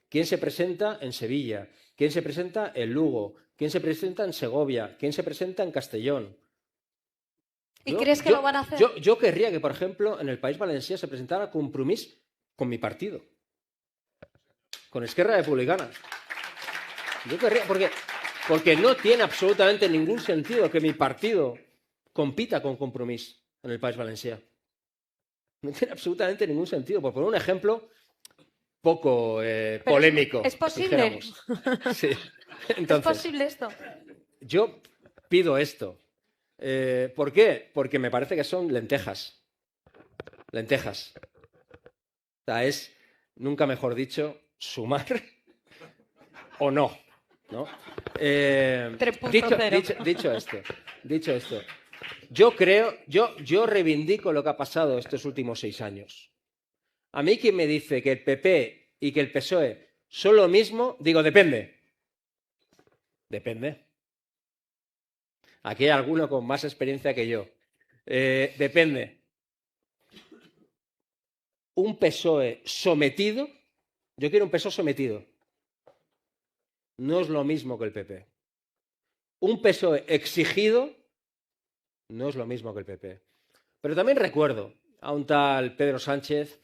¿Quién se presenta en Sevilla? ¿Quién se presenta en Lugo? ¿Quién se presenta en Segovia? ¿Quién se presenta en Castellón? ¿Y crees que lo van a hacer? Yo querría que, por ejemplo, en el País Valencià se presentara Compromís con mi partido, con Esquerra Republicana. Yo querría, porque no tiene absolutamente ningún sentido que mi partido compita con Compromís en el País Valencià. No tiene absolutamente ningún sentido. Por poner un ejemplo poco polémico. ¿Es posible? Sí. Entonces, ¿Es posible esto? Yo pido esto. ¿Por qué? Porque me parece que son lentejas. Lentejas. O sea, es, nunca mejor dicho, sumar o no. ¿No? 3.0. Dicho esto, yo reivindico lo que ha pasado estos últimos 6 años. A mí quien me dice que el PP y que el PSOE son lo mismo, digo, depende. Depende. Aquí hay alguno con más experiencia que yo. Depende. Un PSOE sometido, yo quiero un PSOE sometido. No es lo mismo que el PP. Un PSOE exigido no es lo mismo que el PP. Pero también recuerdo a un tal Pedro Sánchez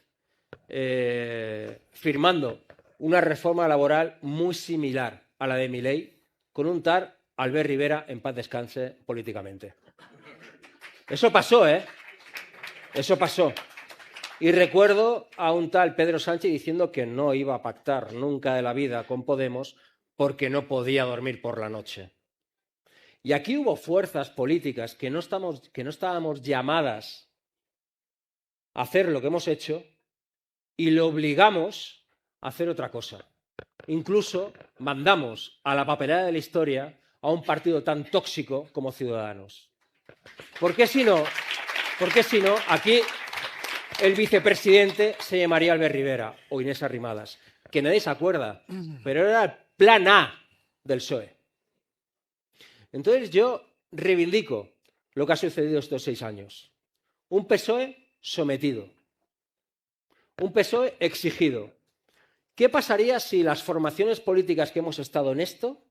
firmando una reforma laboral muy similar a la de Milei con un tal Albert Rivera, en paz descanse políticamente. Eso pasó, ¿eh? Eso pasó. Y recuerdo a un tal Pedro Sánchez diciendo que no iba a pactar nunca de la vida con Podemos porque no podía dormir por la noche. Y aquí hubo fuerzas políticas que no estábamos llamadas a hacer lo que hemos hecho y le obligamos a hacer otra cosa. incluso mandamos a la papelera de la historia a un partido tan tóxico como Ciudadanos. ¿Por qué si no, aquí el vicepresidente se llamaría Albert Rivera o Inés Arrimadas? Que nadie se acuerda, pero era el plan A del PSOE. Entonces yo reivindico lo que ha sucedido estos 6 años. Un PSOE sometido, un PSOE exigido. ¿Qué pasaría si las formaciones políticas que hemos estado en esto,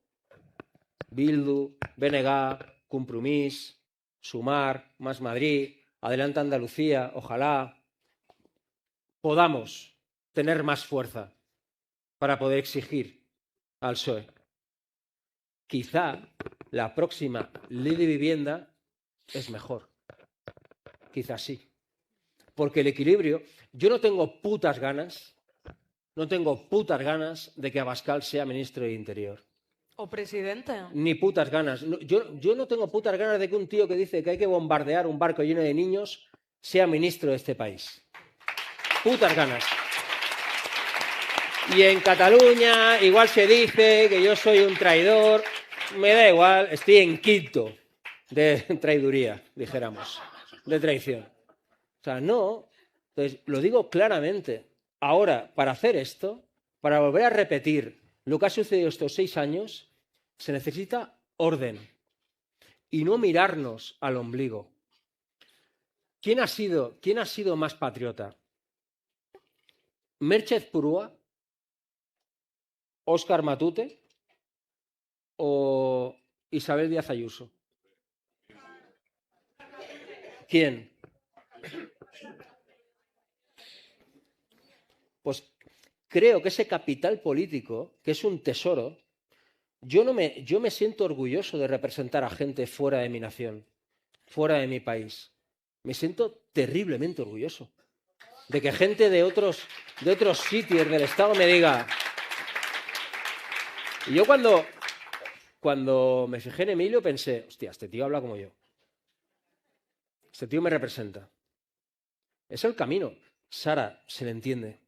Bildu, BNG, Compromís, Sumar, Más Madrid, Adelante Andalucía, ojalá, podamos tener más fuerza para poder exigir al PSOE? Quizá la próxima ley de vivienda es mejor. Quizá sí. Porque el equilibrio... Yo no tengo putas ganas de que Abascal sea ministro de Interior. O presidente. Ni putas ganas. Yo no tengo putas ganas de que un tío que dice que hay que bombardear un barco lleno de niños sea ministro de este país. Putas ganas. Y en Cataluña igual se dice que yo soy un traidor. Me da igual, estoy en quinto de traiduría, dijéramos, de traición. O sea, no. Entonces, lo digo claramente. Ahora, para hacer esto, para volver a repetir lo que ha sucedido estos 6 años, se necesita orden y no mirarnos al ombligo. ¿Quién ha sido más patriota? ¿Merchez Purúa? ¿Óscar Matute? ¿O Isabel Díaz Ayuso? ¿Quién? Pues creo que ese capital político, que es un tesoro, yo me siento orgulloso de representar a gente fuera de mi nación, fuera de mi país. Me siento terriblemente orgulloso de que gente de otros sitios del Estado me diga... Y yo cuando me fijé en Emilio pensé, hostia, este tío habla como yo. Este tío me representa. Es el camino. Sara, se le entiende.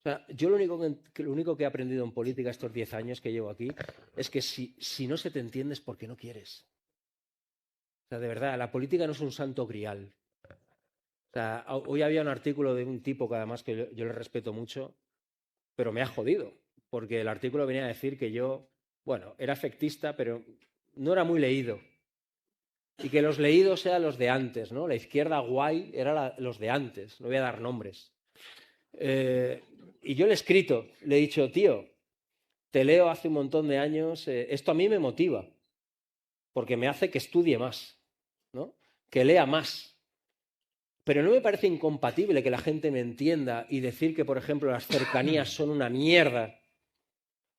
O sea, yo lo único que he aprendido en política estos 10 años que llevo aquí es que si no se te entiende es porque no quieres. O sea, de verdad, la política no es un santo grial. O sea, hoy había un artículo de un tipo que además que yo le respeto mucho, pero me ha jodido, porque el artículo venía a decir que yo, bueno, era efectista, pero no era muy leído. Y que los leídos eran los de antes, ¿no? La izquierda guay era los de antes, no voy a dar nombres. Y yo le he escrito, le he dicho, tío, te leo hace un montón de años, esto a mí me motiva, porque me hace que estudie más, ¿no? Que lea más. Pero no me parece incompatible que la gente me entienda y decir que, por ejemplo, las cercanías son una mierda.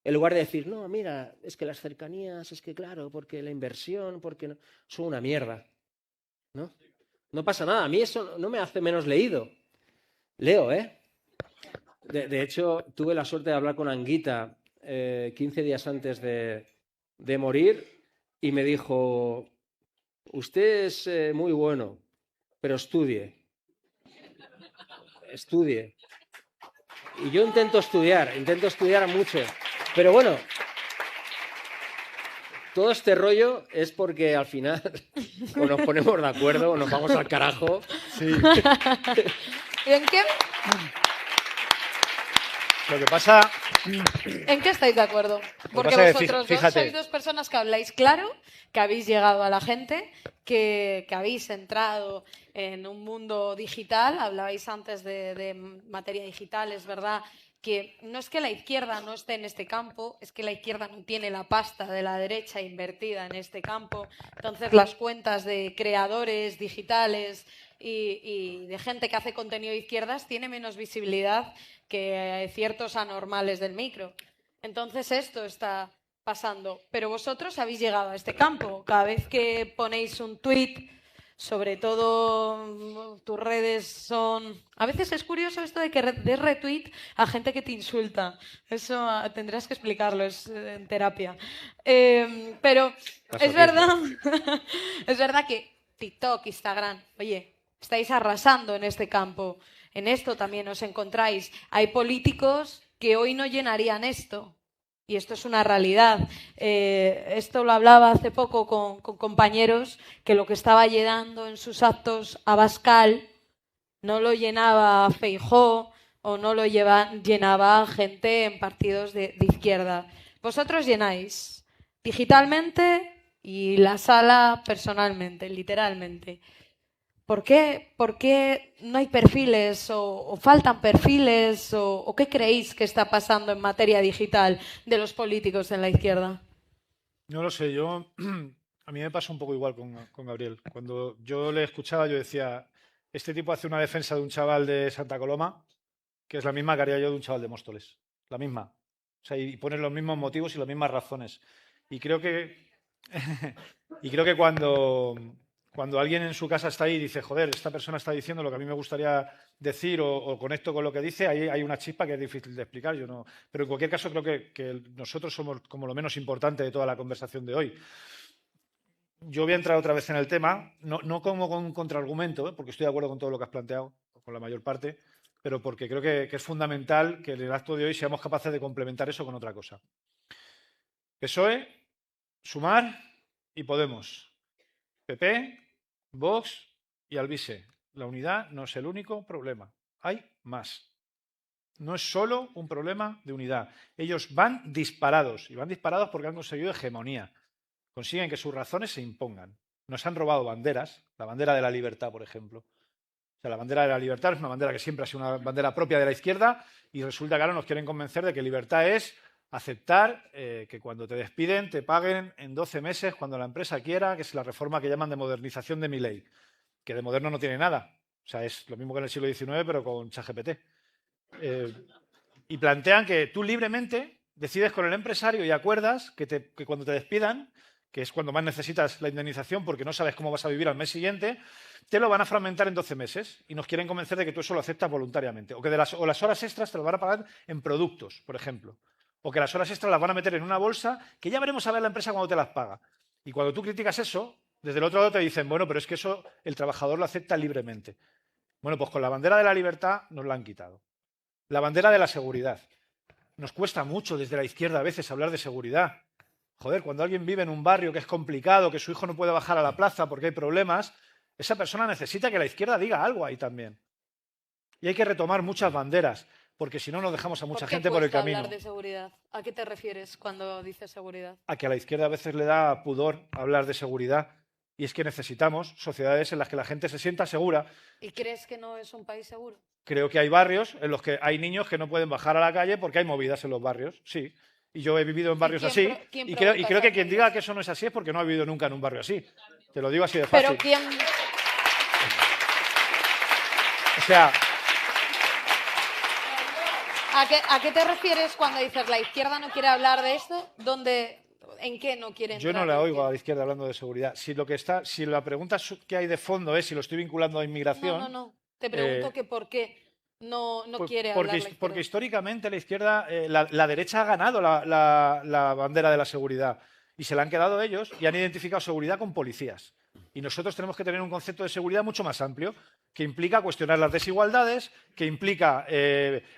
En lugar de decir, no, mira, es que las cercanías, es que claro, porque la inversión, porque no, son una mierda. ¿No? No pasa nada, a mí eso no me hace menos leído. Leo, ¿eh? De hecho, tuve la suerte de hablar con Anguita 15 días antes de morir y me dijo, usted es muy bueno, pero estudie. Estudie. Y yo intento estudiar mucho. Pero bueno, todo este rollo es porque al final o nos ponemos de acuerdo o nos vamos al carajo. Sí. ¿Y en qué? Lo que pasa... ¿En qué estáis de acuerdo? Porque pasa es que, vosotros fíjate, sois dos personas que habláis claro, que habéis llegado a la gente, que habéis entrado en un mundo digital. Hablabais antes de materia digital, es verdad que no es que la izquierda no esté en este campo, es que la izquierda no tiene la pasta de la derecha invertida en este campo. Entonces las cuentas de creadores digitales y de gente que hace contenido de izquierdas tiene menos visibilidad que ciertos anormales del micro. Entonces esto está pasando. Pero vosotros habéis llegado a este campo. Cada vez que ponéis un tuit, sobre todo tus redes son... A veces es curioso esto de que des retweet a gente que te insulta. Eso tendrás que explicarlo, es en terapia. Pero es verdad, es verdad que TikTok, Instagram, oye, estáis arrasando en este campo. En esto también os encontráis. Hay políticos que hoy no llenarían esto. Y esto es una realidad. Esto lo hablaba hace poco con compañeros, que lo que estaba llenando en sus actos Abascal no lo llenaba Feijóo o no lo llenaba gente en partidos de izquierda. Vosotros llenáis digitalmente y la sala personalmente, literalmente. ¿Por qué no hay perfiles o faltan perfiles o qué creéis que está pasando en materia digital de los políticos en la izquierda? No lo sé, a mí me pasa un poco igual con Gabriel. Cuando yo le escuchaba, yo decía, este tipo hace una defensa de un chaval de Santa Coloma, que es la misma que haría yo de un chaval de Móstoles. La misma. O sea, y pones los mismos motivos y las mismas razones. Y creo que cuando alguien en su casa está ahí y dice, joder, esta persona está diciendo lo que a mí me gustaría decir o conecto con lo que dice, ahí hay una chispa que es difícil de explicar. Yo no, pero en cualquier caso creo que nosotros somos como lo menos importante de toda la conversación de hoy. Yo voy a entrar otra vez en el tema, no como con un contraargumento, porque estoy de acuerdo con todo lo que has planteado, con la mayor parte, pero porque creo que es fundamental que en el acto de hoy seamos capaces de complementar eso con otra cosa. PSOE, Sumar y Podemos. PP, Vox y Alvise. La unidad no es el único problema. Hay más. No es solo un problema de unidad. Ellos van disparados. Y van disparados porque han conseguido hegemonía. Consiguen que sus razones se impongan. Nos han robado banderas. La bandera de la libertad, por ejemplo. O sea, la bandera de la libertad es una bandera que siempre ha sido una bandera propia de la izquierda y resulta que ahora nos quieren convencer de que libertad es aceptar que cuando te despiden te paguen en 12 meses cuando la empresa quiera, que es la reforma que llaman de modernización de mi ley, que de moderno no tiene nada. O sea, es lo mismo que en el siglo XIX, pero con ChatGPT. Y plantean que tú libremente decides con el empresario y acuerdas que cuando te despidan, que es cuando más necesitas la indemnización porque no sabes cómo vas a vivir al mes siguiente, te lo van a fragmentar en 12 meses y nos quieren convencer de que tú eso lo aceptas voluntariamente. O que las horas extras te las van a pagar en productos, por ejemplo. O que las horas extras las van a meter en una bolsa que ya veremos a ver la empresa cuando te las paga. Y cuando tú criticas eso, desde el otro lado te dicen, bueno, pero es que eso el trabajador lo acepta libremente. Bueno, pues con la bandera de la libertad nos la han quitado. La bandera de la seguridad. Nos cuesta mucho desde la izquierda a veces hablar de seguridad. Joder, cuando alguien vive en un barrio que es complicado, que su hijo no puede bajar a la plaza porque hay problemas, esa persona necesita que la izquierda diga algo ahí también. Y hay que retomar muchas banderas, porque si no nos dejamos a mucha gente por el camino. Hablar de seguridad? ¿A qué te refieres cuando dices seguridad? A que a la izquierda a veces le da pudor hablar de seguridad. Y es que necesitamos sociedades en las que la gente se sienta segura. ¿Y crees que no es un país seguro? Creo que hay barrios en los que hay niños que no pueden bajar a la calle porque hay movidas en los barrios, sí. Y yo he vivido en barrios así. Y creo que quien diga que eso no es así es porque no ha vivido nunca en un barrio así. Te lo digo así de fácil. Pero ¿quién...? O sea... ¿A qué te refieres cuando dices la izquierda no quiere hablar de esto? ¿En qué no quieren? Yo no la oigo a la izquierda hablando de seguridad. Si la pregunta que hay de fondo es si lo estoy vinculando a inmigración... No. Te pregunto que por qué no quiere hablar la izquierda. Porque históricamente la izquierda, la derecha ha ganado la bandera de la seguridad y se la han quedado ellos y han identificado seguridad con policías. Y nosotros tenemos que tener un concepto de seguridad mucho más amplio, que implica cuestionar las desigualdades, que implica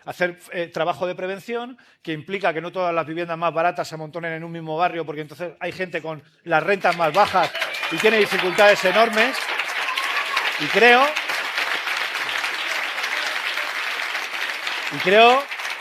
hacer trabajo de prevención, que implica que no todas las viviendas más baratas se amontonen en un mismo barrio, porque entonces hay gente con las rentas más bajas y tiene dificultades enormes. Y creo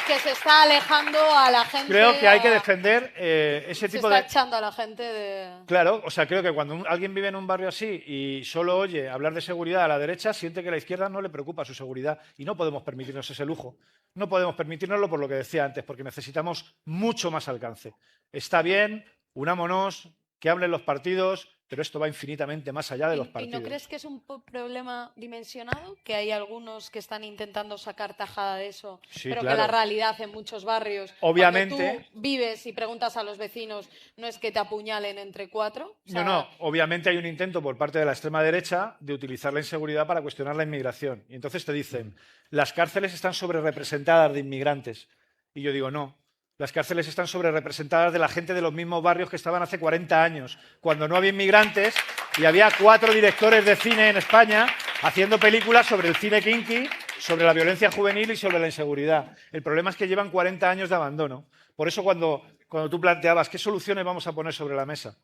que se está alejando a la gente. Creo que hay que defender ese tipo de... Se está echando a la gente de... Claro, o sea, creo que cuando alguien vive en un barrio así y solo oye hablar de seguridad a la derecha, siente que a la izquierda no le preocupa su seguridad y no podemos permitirnos ese lujo. No podemos permitirnoslo por lo que decía antes, porque necesitamos mucho más alcance. Está bien, unámonos, que hablen los partidos, pero esto va infinitamente más allá de los partidos. ¿Y no crees que es un problema dimensionado? Que hay algunos que están intentando sacar tajada de eso, sí, pero claro. Que la realidad en muchos barrios, obviamente, cuando tú vives y preguntas a los vecinos, no es que te apuñalen entre cuatro. O sea, no, obviamente hay un intento por parte de la extrema derecha de utilizar la inseguridad para cuestionar la inmigración. Y entonces te dicen, las cárceles están sobrerepresentadas de inmigrantes. Y yo digo, no. Las cárceles están sobrerepresentadas de la gente de los mismos barrios que estaban hace 40 años, cuando no había inmigrantes y había 4 directores de cine en España haciendo películas sobre el cine kinky sobre la violencia juvenil y sobre la inseguridad. El problema es que llevan 40 años de abandono. Por eso cuando tú planteabas qué soluciones vamos a poner sobre la mesa,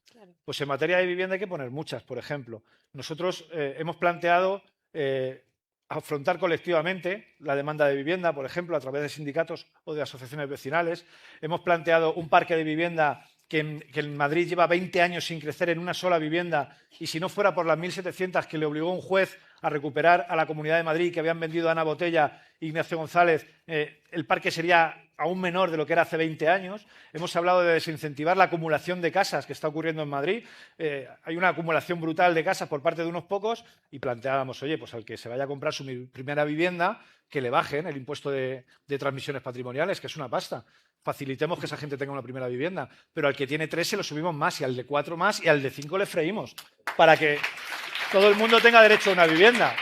pues en materia de vivienda hay que poner muchas. Por ejemplo, nosotros hemos planteado afrontar colectivamente la demanda de vivienda, por ejemplo, a través de sindicatos o de asociaciones vecinales. Hemos planteado un parque de vivienda que en Madrid lleva 20 años sin crecer en una sola vivienda, y si no fuera por las 1.700 que le obligó un juez a recuperar a la Comunidad de Madrid, que habían vendido a Ana Botella e Ignacio González, el parque sería aún menor de lo que era hace 20 años. Hemos hablado de desincentivar la acumulación de casas que está ocurriendo en Madrid. Hay una acumulación brutal de casas por parte de unos pocos y planteábamos, oye, pues al que se vaya a comprar su primera vivienda, que le bajen el impuesto de transmisiones patrimoniales, que es una pasta. Facilitemos que esa gente tenga una primera vivienda, pero al que tiene 3 se lo subimos más, y al de 4 más, y al de 5 le freímos, para que todo el mundo tenga derecho a una vivienda.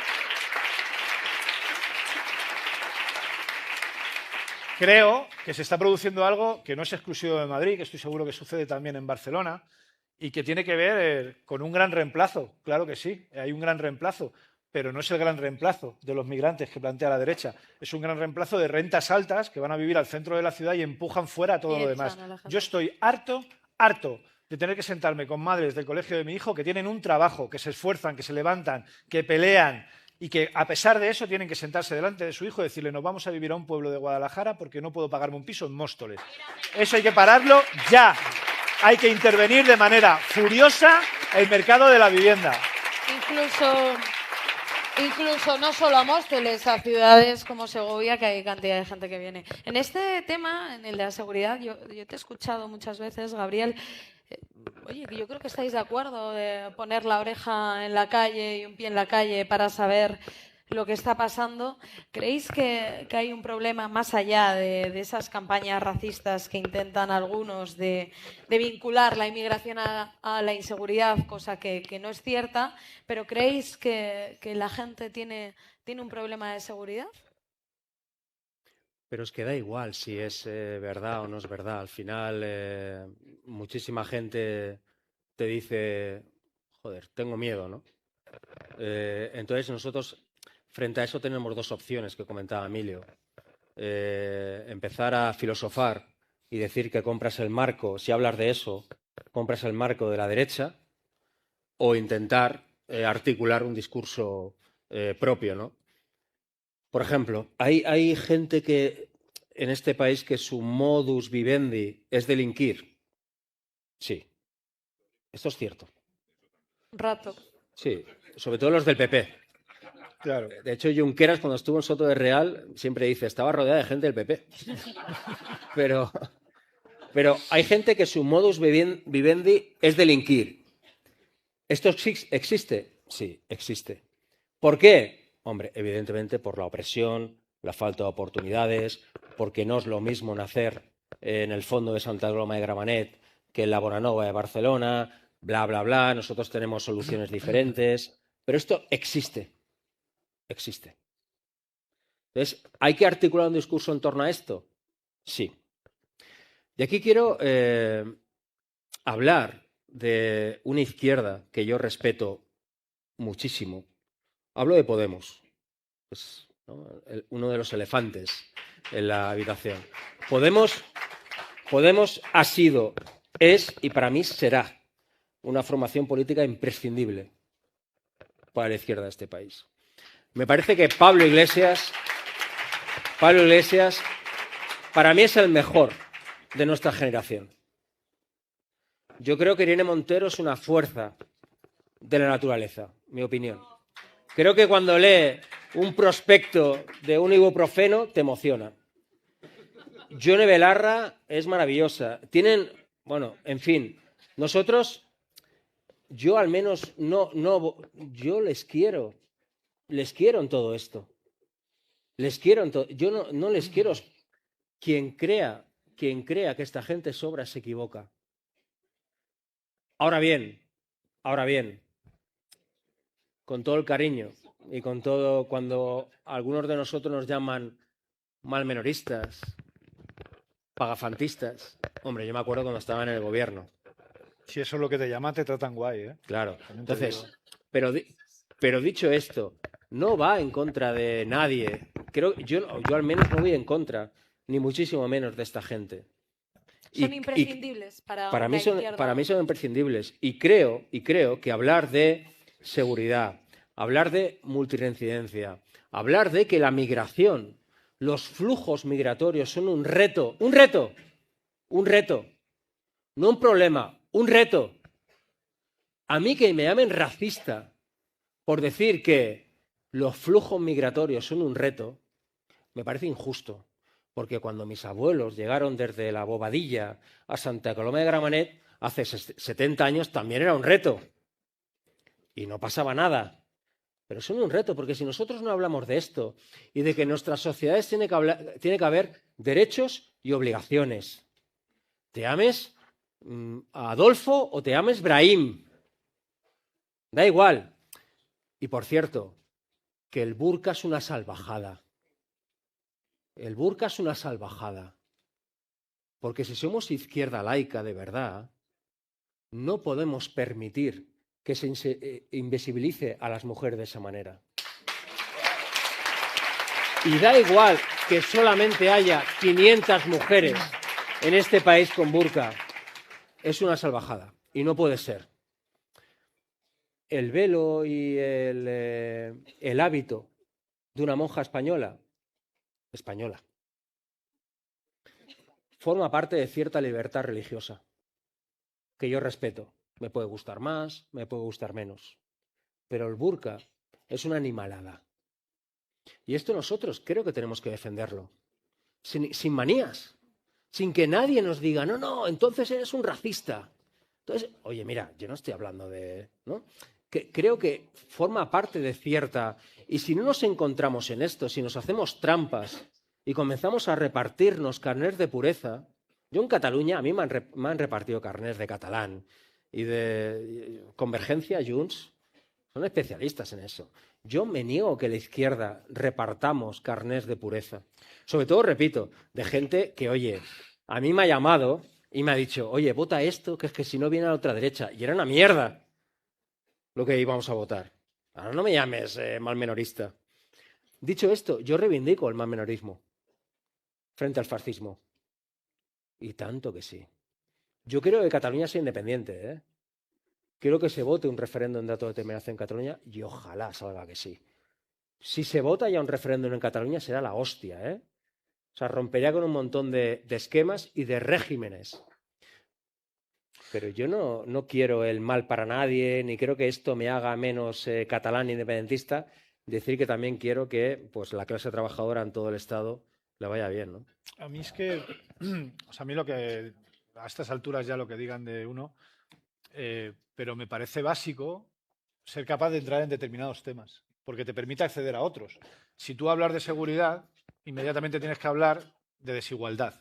Creo que se está produciendo algo que no es exclusivo de Madrid, que estoy seguro que sucede también en Barcelona, y que tiene que ver con un gran reemplazo. Claro que sí, hay un gran reemplazo, pero no es el gran reemplazo de los migrantes que plantea la derecha. Es un gran reemplazo de rentas altas que van a vivir al centro de la ciudad y empujan fuera a todo lo demás. Yo estoy harto de tener que sentarme con madres del colegio de mi hijo que tienen un trabajo, que se esfuerzan, que se levantan, que pelean, y que a pesar de eso tienen que sentarse delante de su hijo y decirle: nos vamos a vivir a un pueblo de Guadalajara porque no puedo pagarme un piso en Móstoles. Eso hay que pararlo ya. Hay que intervenir de manera furiosa el mercado de la vivienda. Incluso no solo a Móstoles, a ciudades como Segovia, que hay cantidad de gente que viene. En este tema, en el de la seguridad, yo te he escuchado muchas veces, Gabriel. Oye, yo creo que estáis de acuerdo de poner la oreja en la calle y un pie en la calle para saber lo que está pasando. ¿Creéis que hay un problema más allá de esas campañas racistas que intentan algunos de vincular la inmigración a la inseguridad, cosa que no es cierta? ¿Pero creéis que la gente tiene un problema de seguridad? Pero es que da igual si es verdad o no es verdad. Al final, muchísima gente te dice: joder, tengo miedo, ¿no? Entonces nosotros, frente a eso, tenemos dos opciones que comentaba Emilio. Empezar a filosofar y decir que compras el marco, si hablas de eso, compras el marco de la derecha, o intentar articular un discurso propio, ¿no? Por ejemplo, hay gente que en este país que su modus vivendi es delinquir. Sí, esto es cierto. Rato. Sí, sobre todo los del PP. Claro. De hecho, Junqueras, cuando estuvo en Soto de Real, siempre dice: estaba rodeada de gente del PP. Pero hay gente que su modus vivendi es delinquir. ¿Esto existe? Sí, existe. ¿Por qué? Hombre, evidentemente por la opresión, la falta de oportunidades, porque no es lo mismo nacer en el fondo de Santa Coloma de Gramenet que en la Bonanova de Barcelona, bla, bla, bla. Nosotros tenemos soluciones diferentes, pero esto existe. Existe. Entonces, ¿hay que articular un discurso en torno a esto? Sí. Y aquí quiero hablar de una izquierda que yo respeto muchísimo. Hablo de Podemos, es, ¿no?, uno de los elefantes en la habitación. Podemos ha sido, es y para mí será una formación política imprescindible para la izquierda de este país. Me parece que Pablo Iglesias, para mí es el mejor de nuestra generación. Yo creo que Irene Montero es una fuerza de la naturaleza, mi opinión. Creo que cuando lee un prospecto de un ibuprofeno te emociona. Yone Belarra es maravillosa. Tienen, bueno, en fin, nosotros, yo al menos yo les quiero en todo esto. Les quiero en todo. Yo no les quiero. Quien crea que esta gente sobra se equivoca. Ahora bien, con todo el cariño y con todo, cuando algunos de nosotros nos llaman malmenoristas, pagafantistas, hombre, yo me acuerdo cuando estaba en el gobierno. Si eso es lo que te llaman, te tratan guay, ¿eh? Claro. Entonces, pero dicho esto, no va en contra de nadie yo al menos no voy en contra, ni muchísimo menos de esta gente. Son imprescindibles para mí son imprescindibles. Y creo que hablar de seguridad, hablar de multirreincidencia, hablar de que la migración, los flujos migratorios son un reto, no un problema, un reto. A mí que me llamen racista por decir que los flujos migratorios son un reto, me parece injusto. Porque cuando mis abuelos llegaron desde la Bobadilla a Santa Coloma de Gramenet, hace 70 años también era un reto. Y no pasaba nada. Pero son un reto, porque si nosotros no hablamos de esto y de que en nuestras sociedades tiene que haber derechos y obligaciones. Te llames Adolfo o te llames Brahim. Da igual. Y por cierto, que el burka es una salvajada. El burka es una salvajada. Porque si somos izquierda laica de verdad, no podemos permitir que se invisibilice a las mujeres de esa manera. Y da igual que solamente haya 500 mujeres en este país con burka. Es una salvajada. Y no puede ser. El velo y el hábito de una monja española forma parte de cierta libertad religiosa que yo respeto. Me puede gustar más, me puede gustar menos, pero el burka es una animalada y esto nosotros creo que tenemos que defenderlo sin manías, sin que nadie nos diga no, entonces eres un racista. Entonces, oye, mira, yo no estoy hablando de, ¿no? Que creo que forma parte de cierta. Y si no nos encontramos en esto, si nos hacemos trampas y comenzamos a repartirnos carnés de pureza. Yo en Cataluña, a mí me han repartido carnés de catalán y de Convergencia, Junts, son especialistas en eso. Yo me niego que la izquierda repartamos carnés de pureza. Sobre todo, repito, de gente que, oye, a mí me ha llamado y me ha dicho, oye, vota esto, que es que si no viene a la otra derecha. Y era una mierda lo que íbamos a votar. Ahora no me llames malmenorista. Dicho esto, yo reivindico el malmenorismo frente al fascismo. Y tanto que sí. Yo creo que Cataluña sea independiente, ¿eh? Quiero que se vote un referéndum de autodeterminación en Cataluña y ojalá salga que sí. Si se vota ya un referéndum en Cataluña será la hostia, ¿eh? O sea, rompería con un montón de esquemas y de regímenes. Pero yo no quiero el mal para nadie, ni creo que esto me haga menos catalán independentista. Decir que también quiero que pues, la clase trabajadora en todo el Estado le vaya bien, ¿no? A mí es que, o sea, a mí lo que, a estas alturas ya lo que digan de uno, pero me parece básico ser capaz de entrar en determinados temas, porque te permite acceder a otros. Si tú hablas de seguridad, inmediatamente tienes que hablar de desigualdad.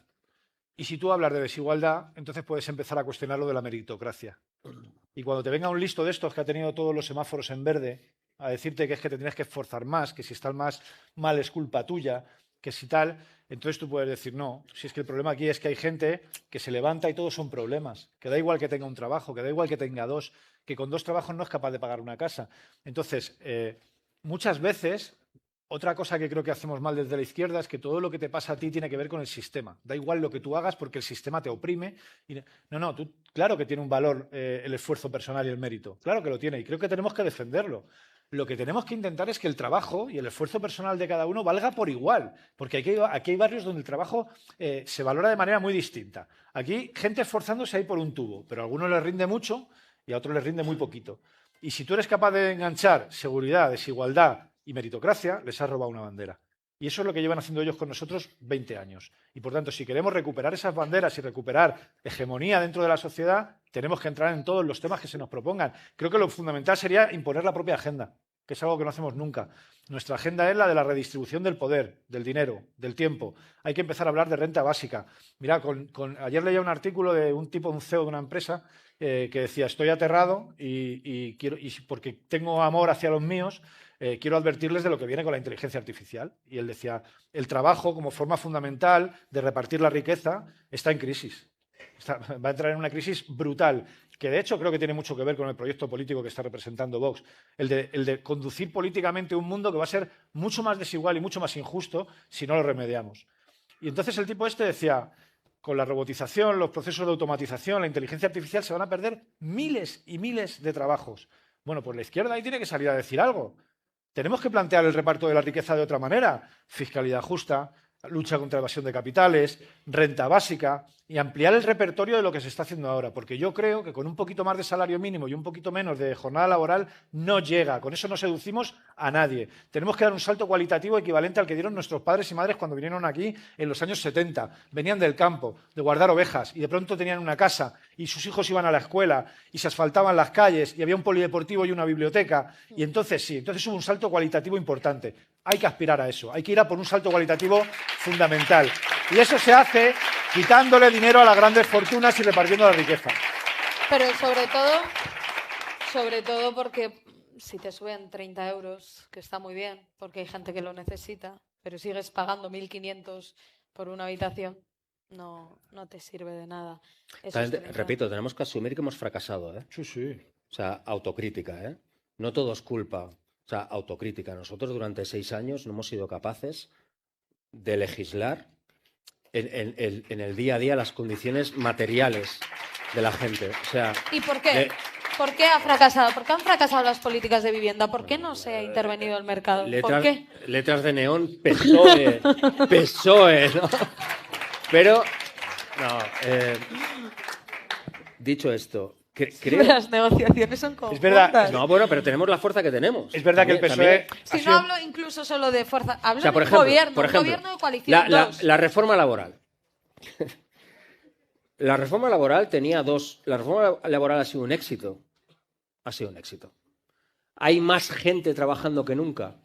Y si tú hablas de desigualdad, entonces puedes empezar a cuestionar lo de la meritocracia. Y cuando te venga un listo de estos que ha tenido todos los semáforos en verde a decirte que es que te tienes que esforzar más, que si estás más mal es culpa tuya, que si tal, entonces tú puedes decir, no, si es que el problema aquí es que hay gente que se levanta y todos son problemas, que da igual que tenga un trabajo, que da igual que tenga dos, que con 2 trabajos no es capaz de pagar una casa. Entonces, muchas veces, otra cosa que creo que hacemos mal desde la izquierda es que todo lo que te pasa a ti tiene que ver con el sistema. Da igual lo que tú hagas porque el sistema te oprime. Y no, tú, claro que tiene un valor el esfuerzo personal y el mérito. Claro que lo tiene y creo que tenemos que defenderlo. Lo que tenemos que intentar es que el trabajo y el esfuerzo personal de cada uno valga por igual, porque aquí hay barrios donde el trabajo se valora de manera muy distinta. Aquí gente esforzándose ahí por un tubo, pero a algunos les rinde mucho y a otros les rinde muy poquito. Y si tú eres capaz de enganchar seguridad, desigualdad y meritocracia, les has robado una bandera. Y eso es lo que llevan haciendo ellos con nosotros 20 años. Y por tanto, si queremos recuperar esas banderas y recuperar hegemonía dentro de la sociedad, tenemos que entrar en todos los temas que se nos propongan. Creo que lo fundamental sería imponer la propia agenda, que es algo que no hacemos nunca. Nuestra agenda es la de la redistribución del poder, del dinero, del tiempo. Hay que empezar a hablar de renta básica. Mira, ayer leía un artículo de un tipo, un CEO de una empresa, que decía, estoy aterrado y porque tengo amor hacia los míos, quiero advertirles de lo que viene con la inteligencia artificial. Y él decía, el trabajo como forma fundamental de repartir la riqueza está en crisis. Va a entrar en una crisis brutal, que de hecho creo que tiene mucho que ver con el proyecto político que está representando Vox, el de conducir políticamente un mundo que va a ser mucho más desigual y mucho más injusto si no lo remediamos. Y entonces el tipo este decía, con la robotización, los procesos de automatización, la inteligencia artificial, se van a perder miles y miles de trabajos. Bueno, pues la izquierda ahí tiene que salir a decir algo. Tenemos que plantear el reparto de la riqueza de otra manera. Fiscalidad justa, lucha contra la evasión de capitales, renta básica y ampliar el repertorio de lo que se está haciendo ahora. Porque yo creo que con un poquito más de salario mínimo y un poquito menos de jornada laboral no llega. Con eso no seducimos a nadie. Tenemos que dar un salto cualitativo equivalente al que dieron nuestros padres y madres cuando vinieron aquí en los años 70. Venían del campo, de guardar ovejas y de pronto tenían una casa y sus hijos iban a la escuela y se asfaltaban las calles y había un polideportivo y una biblioteca. Y entonces sí, entonces hubo un salto cualitativo importante. Hay que aspirar a eso, hay que ir a por un salto cualitativo fundamental. Y eso se hace quitándole dinero a las grandes fortunas y repartiendo la riqueza. Pero sobre todo porque si te suben 30 euros, que está muy bien, porque hay gente que lo necesita, pero sigues pagando 1.500 por una habitación, no te sirve de nada. Repito, tenemos que asumir que hemos fracasado, ¿eh? Sí, sí. O sea, autocrítica, ¿eh? No todo es culpa. O sea, autocrítica. Nosotros durante 6 años no hemos sido capaces de legislar en el día a día las condiciones materiales de la gente. O sea, ¿y por qué? ¿Por qué ha fracasado? ¿Por qué han fracasado las políticas de vivienda? ¿Por qué no se ha intervenido el mercado? ¿Por qué? Letras de neón, PSOE, PSOE, ¿no? Pero, no, dicho esto, creo... Las negociaciones son conjuntas. Es verdad. No, bueno, pero tenemos la fuerza que tenemos. Es verdad que el PSOE... Si no hablo incluso solo de fuerza, hablo O sea, de por un ejemplo, gobierno de coalición. la reforma laboral. La reforma laboral tenía dos. La reforma laboral ha sido un éxito. Ha sido un éxito. Hay más gente trabajando que nunca.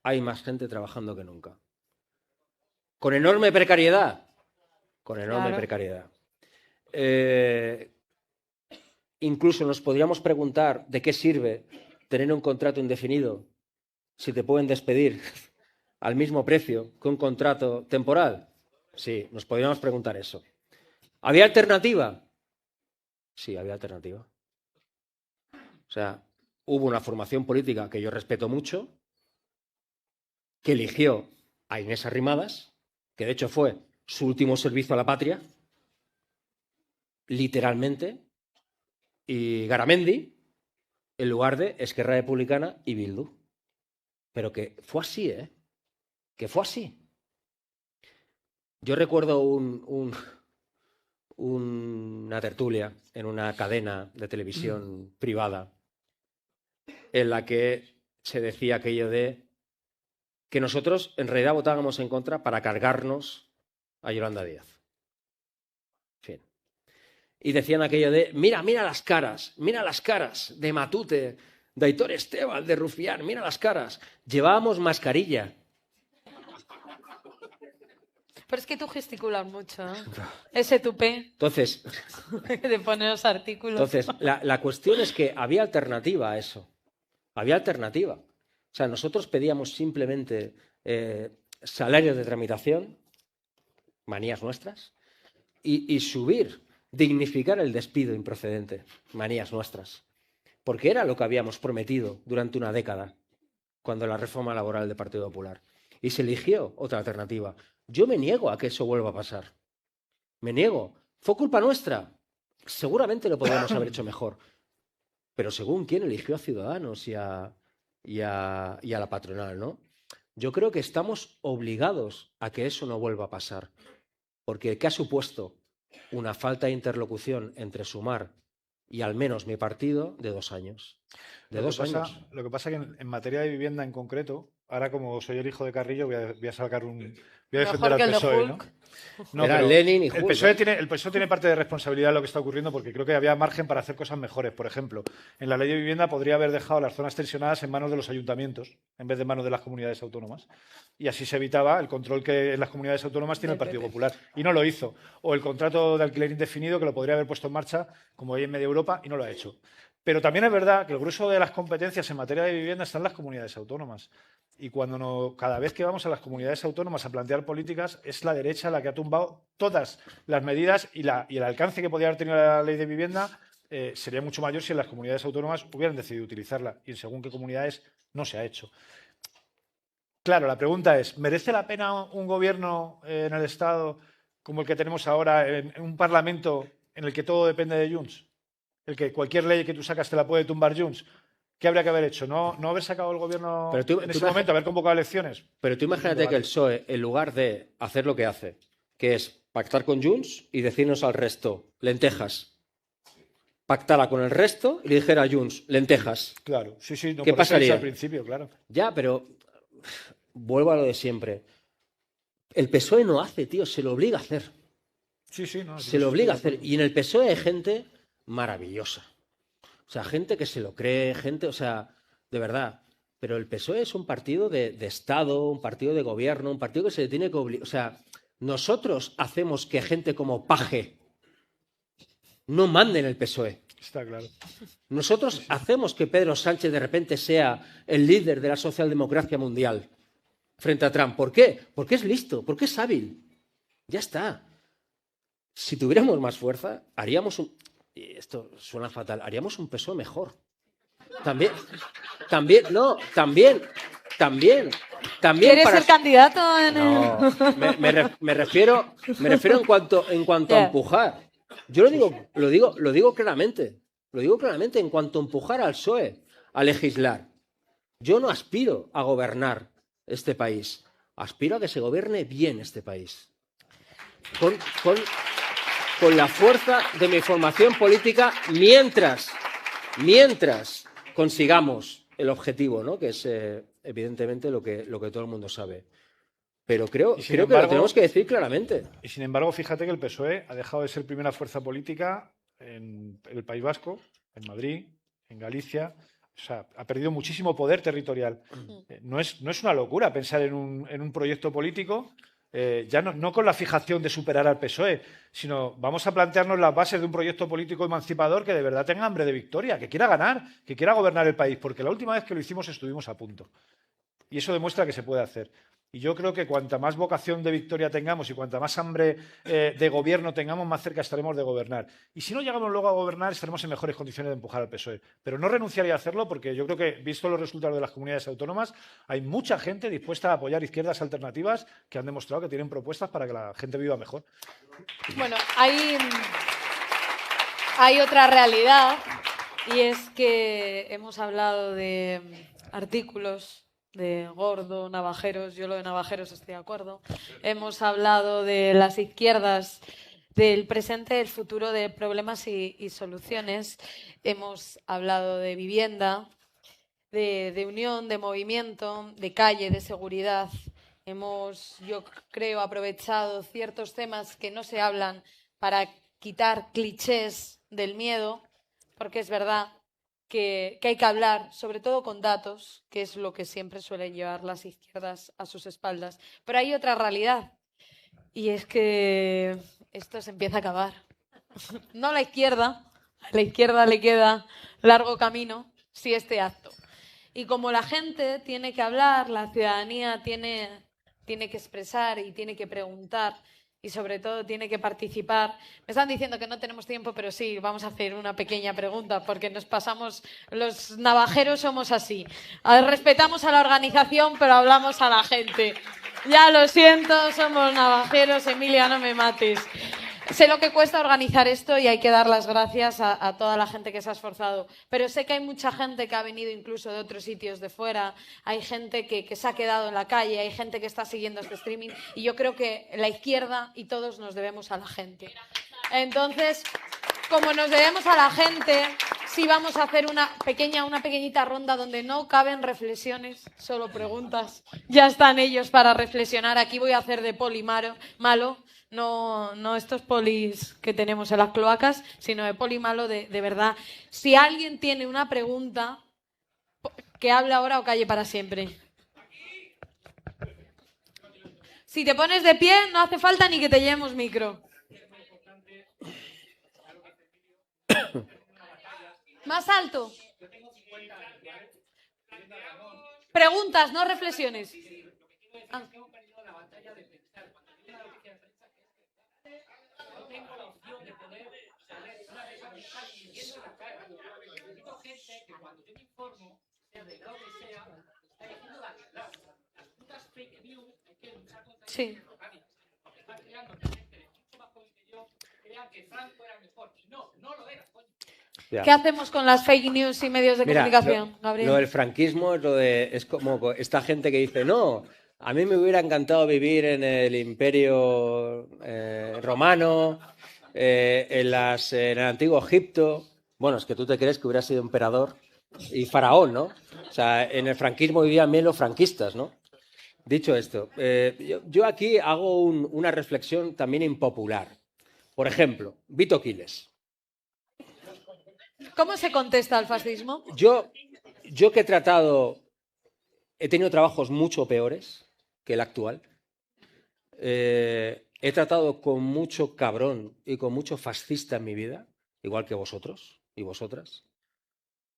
Hay más gente trabajando que nunca. Con enorme precariedad. Con enorme precariedad. Incluso nos podríamos preguntar de qué sirve tener un contrato indefinido si te pueden despedir al mismo precio que un contrato temporal. Sí, nos podríamos preguntar eso. ¿Había alternativa? Sí, había alternativa. O sea, hubo una formación política que yo respeto mucho, que eligió a Inés Arrimadas, que de hecho fue su último servicio a la patria, literalmente, y Garamendi, en lugar de Esquerra Republicana y Bildu. Pero que fue así, ¿eh? Que fue así. Yo recuerdo una tertulia en una cadena de televisión privada en la que se decía aquello de que nosotros en realidad votábamos en contra para cargarnos a Yolanda Díaz. En fin. Y decían aquello de, mira las caras de Matute, de Aitor Esteban, de Rufián, mira las caras. Llevábamos mascarilla. Pero es que tú gesticulas mucho, ¿eh? Ese tupé. Entonces, de poner los artículos. Entonces, la cuestión es que había alternativa a eso. Había alternativa. O sea, nosotros pedíamos simplemente salarios de tramitación, manías nuestras, y subir, dignificar el despido improcedente, manías nuestras. Porque era lo que habíamos prometido durante una década, cuando la reforma laboral del Partido Popular. Y se eligió otra alternativa. Yo me niego a que eso vuelva a pasar. Me niego. ¿Fue culpa nuestra? Seguramente lo podríamos haber hecho mejor. Pero según quién eligió a Ciudadanos y a la patronal, ¿no? Yo creo que estamos obligados a que eso no vuelva a pasar. Porque ¿qué ha supuesto? Una falta de interlocución entre Sumar y al menos mi partido de 2 años. Lo que pasa es que en materia de vivienda en concreto, ahora como soy el hijo de Carrillo, voy a sacar un... Voy a defender al PSOE, ¿no? No, era Lenin y el PSOE tiene parte de responsabilidad en lo que está ocurriendo porque creo que había margen para hacer cosas mejores. Por ejemplo, en la ley de vivienda podría haber dejado las zonas tensionadas en manos de los ayuntamientos en vez de en manos de las comunidades autónomas. Y así se evitaba el control que en las comunidades autónomas tiene el Partido Popular. Y no lo hizo. O el contrato de alquiler indefinido que lo podría haber puesto en marcha como hay en media Europa y no lo ha hecho. Pero también es verdad que el grueso de las competencias en materia de vivienda están en las comunidades autónomas. Y cada vez que vamos a las comunidades autónomas a plantear políticas, es la derecha la que ha tumbado todas las medidas y el alcance que podría haber tenido la ley de vivienda sería mucho mayor si en las comunidades autónomas hubieran decidido utilizarla. Y en según qué comunidades no se ha hecho. Claro, la pregunta es, ¿merece la pena un gobierno en el Estado como el que tenemos ahora, en un Parlamento en el que todo depende de Junts? El que cualquier ley que tú sacas te la puede tumbar Junts. ¿Qué habría que haber hecho? ¿No haber sacado el gobierno en ese momento, haber convocado elecciones? Pero tú imagínate que el PSOE, en lugar de hacer lo que hace, que es pactar con Junts y decirnos al resto, lentejas, pactara con el resto y le dijera a Junts, lentejas. Claro, sí, no, ¿Qué pasaría? Al principio, claro. Ya, pero vuelvo a lo de siempre. El PSOE no hace, tío, se lo obliga a hacer. Sí, no. Se lo obliga a hacer. Y en el PSOE hay gente maravillosa. O sea, gente que se lo cree, gente, o sea, de verdad. Pero el PSOE es un partido de Estado, un partido de gobierno, un partido que se le tiene que obligar. O sea, nosotros hacemos que gente como Paje no mande en el PSOE. Está claro. Nosotros hacemos que Pedro Sánchez de repente sea el líder de la socialdemocracia mundial frente a Trump. ¿Por qué? Porque es listo, porque es hábil. Ya está. Si tuviéramos más fuerza, haríamos un... Y esto suena fatal. Haríamos un PSOE mejor. También. ¿Quieres ser candidato en el...? No, me refiero en cuanto a empujar. Yo lo digo claramente. Lo digo claramente en cuanto a empujar al PSOE a legislar. Yo no aspiro a gobernar este país. Aspiro a que se gobierne bien este país. Con la fuerza de mi formación política mientras consigamos el objetivo, ¿no? Que es evidentemente lo que todo el mundo sabe. Pero creo que lo tenemos que decir claramente. Y sin embargo, fíjate que el PSOE ha dejado de ser primera fuerza política en el País Vasco, en Madrid, en Galicia. O sea, ha perdido muchísimo poder territorial. No es una locura pensar en un proyecto político, ya no con la fijación de superar al PSOE, sino vamos a plantearnos las bases de un proyecto político emancipador que de verdad tenga hambre de victoria, que quiera ganar, que quiera gobernar el país, porque la última vez que lo hicimos estuvimos a punto. Y eso demuestra que se puede hacer. Y yo creo que cuanta más vocación de victoria tengamos y cuanta más hambre de gobierno tengamos, más cerca estaremos de gobernar. Y si no llegamos luego a gobernar, estaremos en mejores condiciones de empujar al PSOE. Pero no renunciaría a hacerlo porque yo creo que, visto los resultados de las comunidades autónomas, hay mucha gente dispuesta a apoyar izquierdas alternativas que han demostrado que tienen propuestas para que la gente viva mejor. Bueno, hay otra realidad y es que hemos hablado de artículos de Gordo, Navajeros, yo lo de Navajeros estoy de acuerdo. Hemos hablado de las izquierdas, del presente, del futuro, de problemas y soluciones. Hemos hablado de vivienda, de unión, de movimiento, de calle, de seguridad. Hemos, yo creo, aprovechado ciertos temas que no se hablan para quitar clichés del miedo, porque es verdad que hay que hablar, sobre todo con datos, que es lo que siempre suelen llevar las izquierdas a sus espaldas. Pero hay otra realidad, y es que esto se empieza a acabar. No a la izquierda le queda largo camino, sí este acto. Y como la gente tiene que hablar, la ciudadanía tiene que expresar y tiene que preguntar, y sobre todo tiene que participar. Me están diciendo que no tenemos tiempo, pero sí, vamos a hacer una pequeña pregunta, porque nos pasamos, los navajeros somos así. Respetamos a la organización, pero hablamos a la gente. Ya lo siento, somos navajeros, Emilia, no me mates. Sé lo que cuesta organizar esto y hay que dar las gracias a toda la gente que se ha esforzado. Pero sé que hay mucha gente que ha venido incluso de otros sitios de fuera, hay gente que se ha quedado en la calle, hay gente que está siguiendo este streaming y yo creo que la izquierda y todos nos debemos a la gente. Entonces, como nos debemos a la gente, sí vamos a hacer una pequeñita ronda donde no caben reflexiones, solo preguntas. Ya están ellos para reflexionar. Aquí voy a hacer de poli malo. No estos polis que tenemos en las cloacas, sino de poli malo de verdad. Si alguien tiene una pregunta, que hable ahora o calle para siempre. Si te pones de pie, no hace falta ni que te llevemos micro. Más alto. Preguntas, no reflexiones. Ah. Sí. ¿Qué hacemos con las fake news y medios de comunicación, Gabriel? Lo del franquismo es como esta gente que dice, no, a mí me hubiera encantado vivir en el Imperio Romano, en el Antiguo Egipto. Bueno, es que tú te crees que hubiera sido emperador y faraón, ¿no? O sea, en el franquismo vivían bien los franquistas, ¿no? Dicho esto, yo aquí hago una reflexión también impopular. Por ejemplo, Vito Quiles. ¿Cómo se contesta al fascismo? Yo que he tenido trabajos mucho peores que el actual. He tratado con mucho cabrón y con mucho fascista en mi vida, igual que vosotros y vosotras.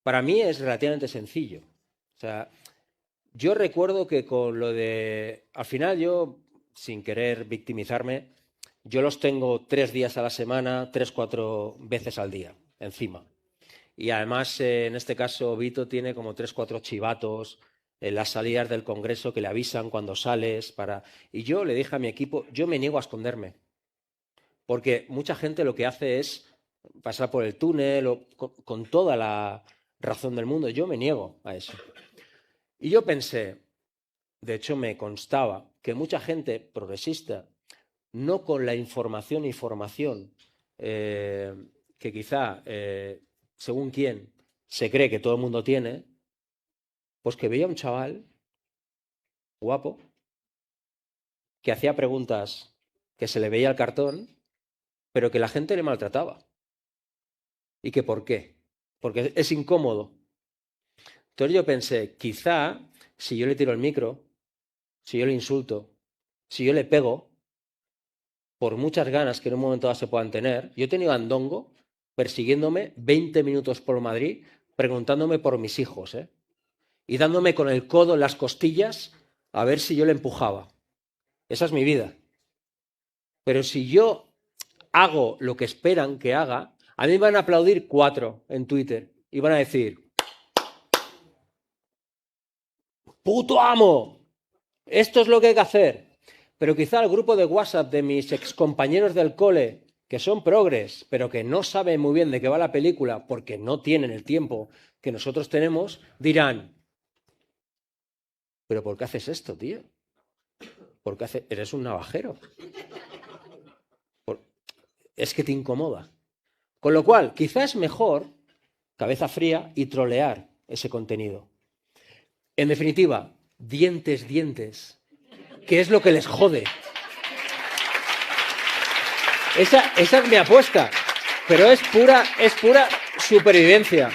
Para mí es relativamente sencillo. O sea, yo recuerdo que con lo de... Al final yo, sin querer victimizarme, yo los tengo 3 días a la semana, 3, 4 veces al día, encima. Y además, en este caso, Vito tiene como 3, 4 chivatos en las salidas del Congreso que le avisan cuando sales. Y yo le dije a mi equipo, yo me niego a esconderme. Porque mucha gente lo que hace es pasar por el túnel con toda la razón del mundo. Yo me niego a eso. Y yo pensé, de hecho me constaba, que mucha gente progresista, no con la información y formación que quizá... según quién se cree que todo el mundo tiene, pues que veía un chaval guapo que hacía preguntas, que se le veía el cartón, pero que la gente le maltrataba. ¿Y que por qué? Porque es incómodo. Entonces yo pensé, quizá si yo le tiro el micro, si yo le insulto, si yo le pego, por muchas ganas que en un momento dado se puedan tener, yo he tenido a Ndongo persiguiéndome 20 minutos por Madrid, preguntándome por mis hijos, y dándome con el codo en las costillas a ver si yo le empujaba. Esa es mi vida. Pero si yo hago lo que esperan que haga, a mí me van a aplaudir 4 en Twitter y van a decir, ¡puto amo! Esto es lo que hay que hacer. Pero quizá el grupo de WhatsApp de mis excompañeros del cole, que son progres, pero que no saben muy bien de qué va la película porque no tienen el tiempo que nosotros tenemos, dirán, ¿pero por qué haces esto, tío? Eres un navajero. Es que te incomoda. Con lo cual, quizás es mejor, cabeza fría, y trolear ese contenido. En definitiva, dientes, que es lo que les jode. Esa es mi apuesta, pero es pura supervivencia.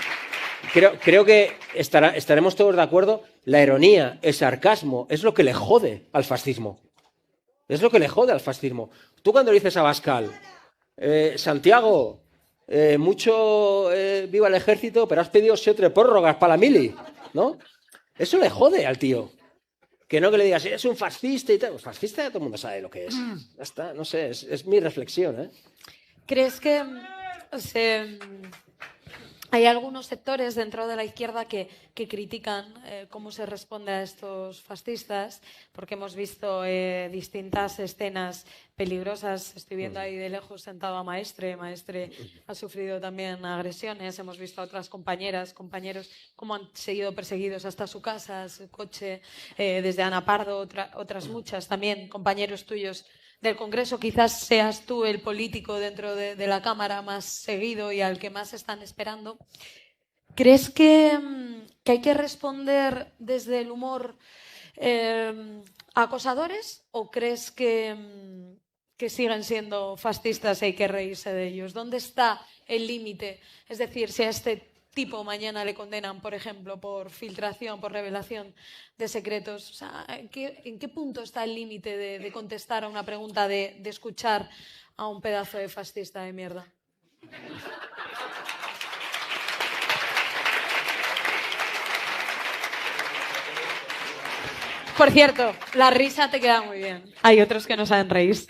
Creo que estaremos todos de acuerdo. La ironía, el sarcasmo, es lo que le jode al fascismo. Es lo que le jode al fascismo. Tú cuando le dices a Abascal, Santiago, mucho viva el ejército, pero has pedido 7 prórrogas para la mili, ¿no? Eso le jode al tío. Que no que le digas, es un fascista y tal. Pues fascista todo el mundo sabe lo que es. Ya está, no sé, es mi reflexión, ¿Crees que hay algunos sectores dentro de la izquierda que critican cómo se responde a estos fascistas? Porque hemos visto distintas escenas peligrosas. Estoy viendo ahí de lejos sentado a Maestre. Maestre ha sufrido también agresiones. Hemos visto a otras compañeras, compañeros, cómo han sido perseguidos hasta su casa, su coche, desde Ana Pardo, otras muchas también, compañeros tuyos del Congreso. Quizás seas tú el político dentro de la Cámara más seguido y al que más están esperando. ¿Crees que hay que responder desde el humor a acosadores o crees que siguen siendo fascistas y hay que reírse de ellos? ¿Dónde está el límite? Es decir, si a este tipo mañana le condenan, por ejemplo, por filtración, por revelación de secretos, o sea, ¿en qué punto está el límite de contestar a una pregunta, de escuchar a, a un pedazo de fascista de mierda. Por cierto, la risa te queda muy bien. Hay otros que no saben reírse.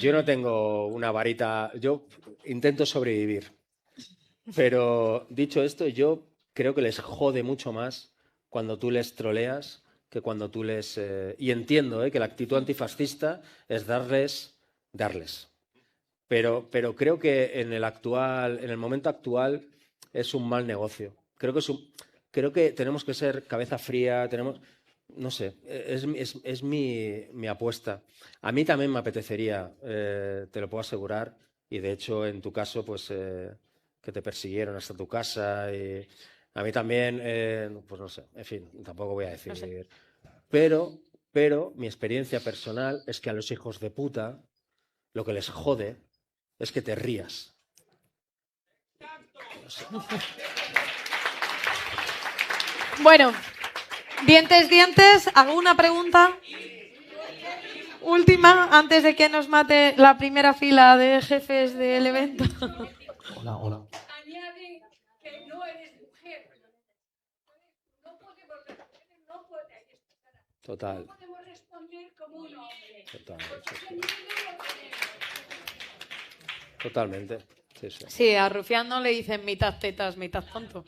Yo no tengo una varita, yo intento sobrevivir. Pero dicho esto, yo creo que les jode mucho más cuando tú les troleas que cuando tú les... Y entiendo que la actitud antifascista es darles. Pero creo que en el momento actual es un mal negocio. Creo que tenemos que ser cabeza fría, no sé, es mi apuesta. A mí también me apetecería, te lo puedo asegurar, y de hecho en tu caso, pues que te persiguieron hasta tu casa, y a mí también, pues no sé, en fin, tampoco voy a decir. No sé. Pero mi experiencia personal es que a los hijos de puta lo que les jode es que te rías. No sé. Bueno, dientes, ¿alguna pregunta? Última, antes de que nos mate la primera fila de jefes del evento. Hola. Añade que no eres mujer. No podemos responder, no podemos. Total. No podemos responder como un hombre. Totalmente. Sí. Sí, a Rufián no le dicen mitad tetas, mitad tonto.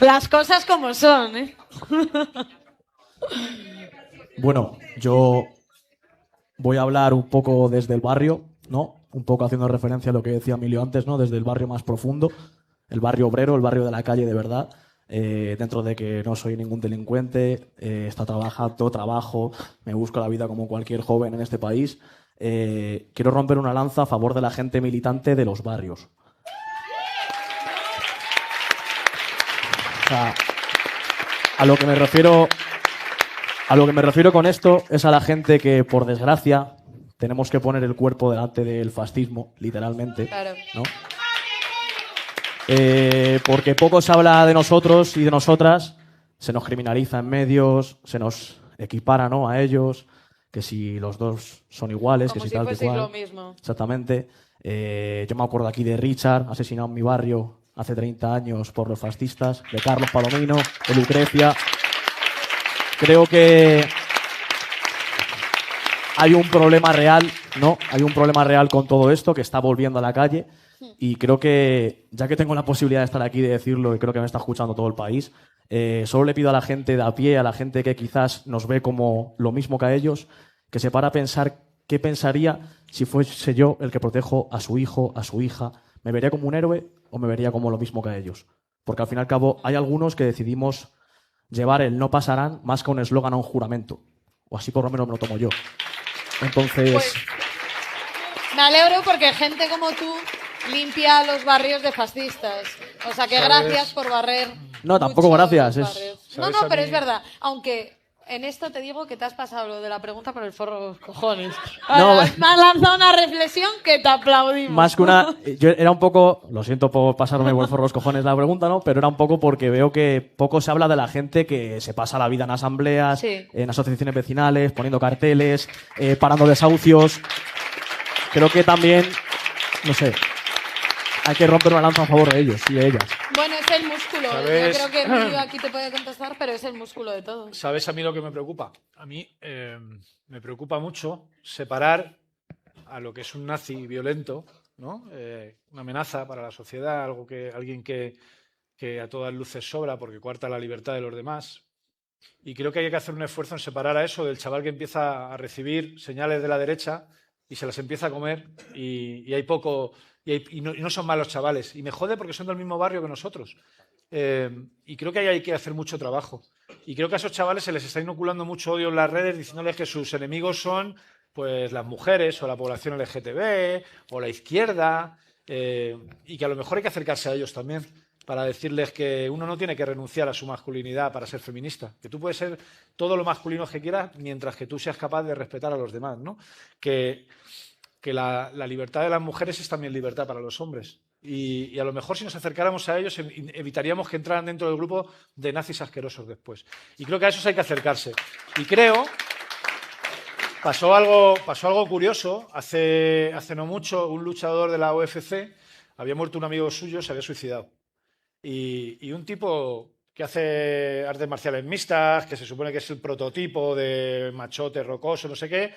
Las cosas como son, ¿eh? Bueno, yo voy a hablar un poco desde el barrio, ¿no? Un poco haciendo referencia a lo que decía Emilio antes, ¿no? Desde el barrio más profundo, el barrio obrero, el barrio de la calle de verdad. Dentro de que no soy ningún delincuente, está trabajando, trabajo, me busco la vida como cualquier joven en este país. Quiero romper una lanza a favor de la gente militante de los barrios. O sea, a lo que me refiero con esto es a la gente que, por desgracia, tenemos que poner el cuerpo delante del fascismo, literalmente, Claro. ¿no? Porque poco se habla de nosotros y de nosotras, se nos criminaliza en medios, se nos equipara, ¿no?, a ellos, que si los dos son iguales, Como que si si tal, que fueseis cual. lo mismo. Exactamente. Yo me acuerdo aquí de Richard, asesinado en mi barrio hace 30 años por los fascistas, de Carlos Palomino, de Lucrecia. Creo que hay un problema real, ¿no? Hay un problema real con todo esto que está volviendo a la calle, y creo que, ya que tengo la posibilidad de estar aquí, de decirlo, y creo que me está escuchando todo el país, solo le pido a la gente de a pie, a la gente que quizás nos ve como lo mismo que a ellos, que se para a pensar qué pensaría si fuese yo el que protejo a su hijo, a su hija. ¿Me vería como un héroe o me vería como lo mismo que a ellos? Porque al fin y al cabo hay algunos que decidimos llevar el no pasarán más que un eslogan a un juramento. O así por lo menos me lo tomo yo. Entonces, Pues, me alegro porque gente como tú limpia los barrios de fascistas. O sea que ¿Sabes? gracias por barrer. No, tampoco mucho gracias, los es- barrios. No, ¿Sabes? no, A pero mí- es verdad. Aunque en esto te digo que te has pasado lo de la pregunta por el forro de los cojones. No, Me has lanzado una reflexión que te aplaudimos. más que una... Yo era un poco... Lo siento por pasarme por el forro de los cojones la pregunta, ¿no? Pero era un poco porque veo que poco se habla de la gente que se pasa la vida en asambleas, Sí. en asociaciones vecinales, poniendo carteles, parando desahucios. Creo que también, no sé, hay que romper una lanza a favor de ellos y de ellas. Bueno, es el músculo. ¿Sabes? Yo creo que Emilio aquí te puede contestar, pero es el músculo de todo. ¿Sabes a mí lo que me preocupa? A mí me preocupa mucho separar a lo que es un nazi violento, ¿no? Una amenaza para la sociedad, alguien que a todas luces sobra porque coarta la libertad de los demás. Y creo que hay que hacer un esfuerzo en separar a eso del chaval que empieza a recibir señales de la derecha y se las empieza a comer, y hay poco... Y no son malos chavales. Y me jode porque son del mismo barrio que nosotros. Y creo que ahí hay que hacer mucho trabajo. Y creo que a esos chavales se les está inoculando mucho odio en las redes, diciéndoles que sus enemigos son, pues, las mujeres o la población LGTB o la izquierda, y que a lo mejor hay que acercarse a ellos también para decirles que uno no tiene que renunciar a su masculinidad para ser feminista, que tú puedes ser todo lo masculino que quieras mientras que tú seas capaz de respetar a los demás, ¿no? Que la libertad de las mujeres es también libertad para los hombres. Y a lo mejor si nos acercáramos a ellos evitaríamos que entraran dentro del grupo de nazis asquerosos después. Y creo que a esos hay que acercarse. Y creo... Pasó algo curioso. Hace no mucho, un luchador de la UFC había muerto un amigo suyo, se había suicidado. Y un tipo que hace artes marciales mixtas, que se supone que es el prototipo de machote, rocoso, no sé qué,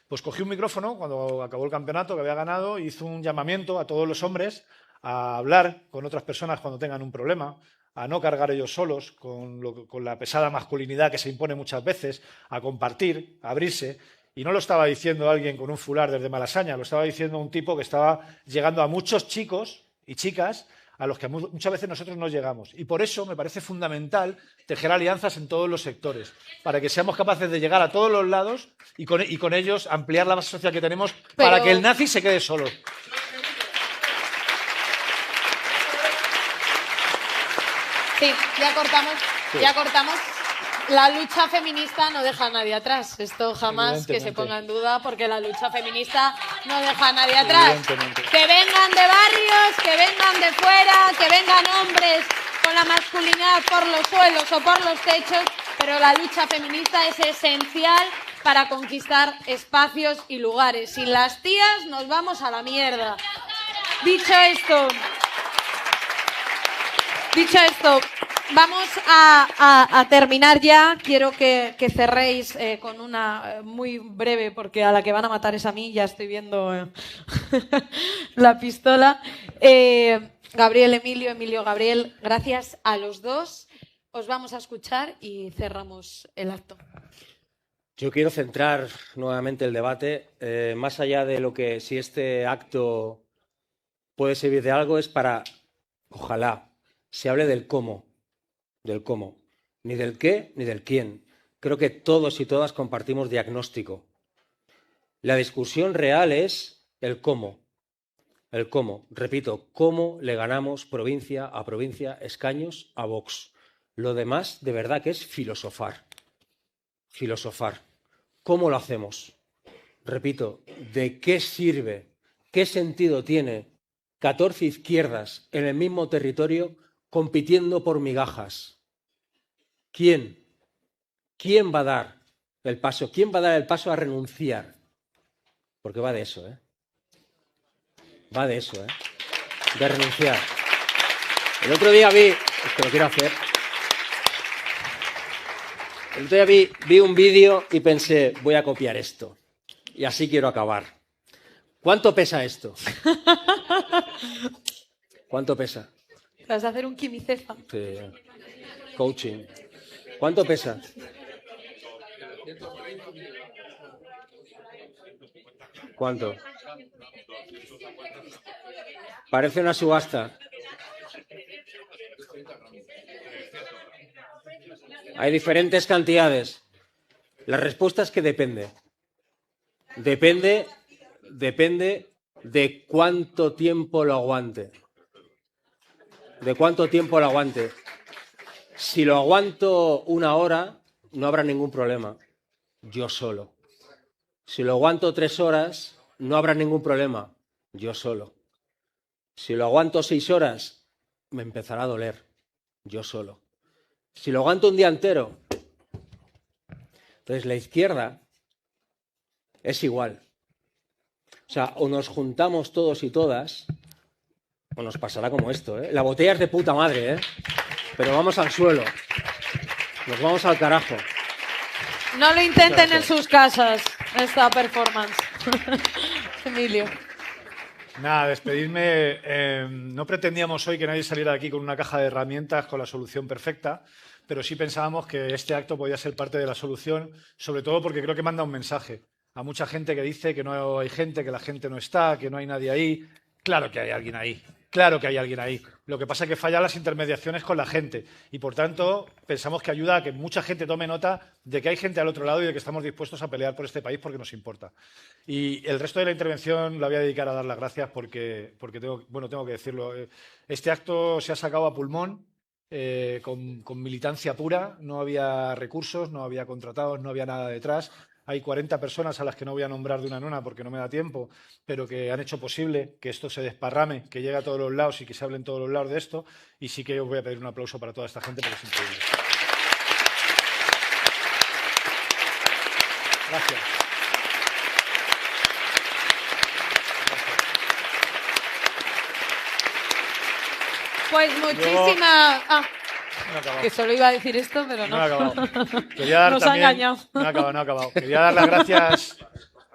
pues cogió un micrófono cuando acabó el campeonato que había ganado, hizo un llamamiento a todos los hombres a hablar con otras personas cuando tengan un problema, a no cargar ellos solos con la pesada masculinidad que se impone muchas veces, a compartir, a abrirse. Y no lo estaba diciendo alguien con un fular desde Malasaña, lo estaba diciendo un tipo que estaba llegando a muchos chicos y chicas a los que muchas veces nosotros no llegamos. Y por eso me parece fundamental tejer alianzas en todos los sectores, para que seamos capaces de llegar a todos los lados y con ellos ampliar la base social que tenemos para que el nazi se quede solo. Sí, ya cortamos. La lucha feminista no deja a nadie atrás. Esto jamás que se ponga en duda, porque la lucha feminista no deja a nadie atrás. Que vengan de barrios, que vengan de fuera, que vengan hombres con la masculinidad por los suelos o por los techos, pero la lucha feminista es esencial para conquistar espacios y lugares. Sin las tías nos vamos a la mierda. Dicho esto, vamos a terminar ya. Quiero que cerréis con una muy breve, porque a la que van a matar es a mí, ya estoy viendo la pistola. Gabriel, Emilio, Gabriel, gracias a los dos. Os vamos a escuchar y cerramos el acto. Yo quiero centrar nuevamente el debate, más allá de lo que si este acto puede servir de algo, es para, ojalá, se hable del cómo, ni del qué ni del quién. Creo que todos y todas compartimos diagnóstico. La discusión real es el cómo. Repito, cómo le ganamos provincia a provincia, escaños a Vox. Lo demás, de verdad, que es filosofar. ¿Cómo lo hacemos? Repito, ¿de qué sirve? ¿Qué sentido tiene 14 izquierdas en el mismo territorio compitiendo por migajas? ¿Quién va a dar el paso? ¿Quién va a dar el paso a renunciar? Porque va de eso, ¿eh? Va de eso, ¿eh? De renunciar. El otro día vi, es que lo quiero hacer. El otro día vi un vídeo y pensé, voy a copiar esto. Y así quiero acabar. ¿Cuánto pesa esto? ¿Cuánto pesa? ¿Vas a hacer un quimicefa? Sí. Coaching. ¿Cuánto pesa? ¿Cuánto? Parece una subasta. Hay diferentes cantidades. La respuesta es que depende. Depende de cuánto tiempo lo aguante. Si lo aguanto 1 hora, no habrá ningún problema. Yo solo. Si lo aguanto 3 horas, no habrá ningún problema. Yo solo. Si lo aguanto 6 horas, me empezará a doler. Yo solo. Si lo aguanto un día entero. Entonces la izquierda es igual. O sea, o nos juntamos todos y todas, o nos pasará como esto, ¿eh? La botella es de puta madre, ¿eh? Pero vamos al suelo. Nos vamos al carajo. No lo intenten en sus casas, esta performance. Emilio. Nada, despedirme. No pretendíamos hoy que nadie saliera de aquí con una caja de herramientas con la solución perfecta, pero sí pensábamos que este acto podía ser parte de la solución, sobre todo porque creo que manda un mensaje a mucha gente que dice que no hay gente, que la gente no está, que no hay nadie ahí. Claro que hay alguien ahí. Claro que hay alguien ahí. Lo que pasa es que fallan las intermediaciones con la gente y, por tanto, pensamos que ayuda a que mucha gente tome nota de que hay gente al otro lado y de que estamos dispuestos a pelear por este país porque nos importa. Y el resto de la intervención la voy a dedicar a dar las gracias porque tengo que decirlo. Este acto se ha sacado a pulmón, con militancia pura. No había recursos, no había contratados, no había nada detrás. Hay 40 personas a las que no voy a nombrar de una en una porque no me da tiempo, pero que han hecho posible que esto se desparrame, que llegue a todos los lados y que se hable en todos los lados de esto. Y sí que os voy a pedir un aplauso para toda esta gente porque es increíble. Gracias. Pues muchísimas... No he acabado. Que solo iba a decir esto, pero No no. he acabado. Quería dar Nos ha también... engañado. No he acabado, no he acabado. Quería dar las gracias...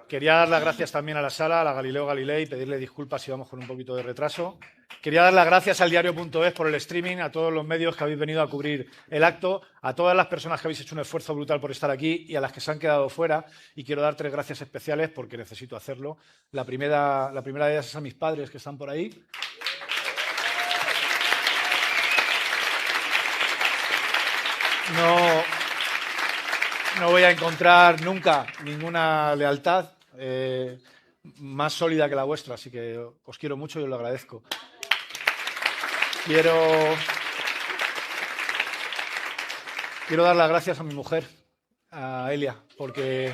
Quería dar las gracias también a la sala, a la Galileo Galilei, pedirle disculpas si vamos con un poquito de retraso. Quería dar las gracias al diario.es por el streaming, a todos los medios que habéis venido a cubrir el acto, a todas las personas que habéis hecho un esfuerzo brutal por estar aquí y a las que se han quedado fuera. Y quiero dar 3 gracias especiales porque necesito hacerlo. La primera de ellas es a mis padres que están por ahí. No voy a encontrar nunca ninguna lealtad más sólida que la vuestra, así que os quiero mucho y os lo agradezco. Quiero dar las gracias a mi mujer, a Elia, porque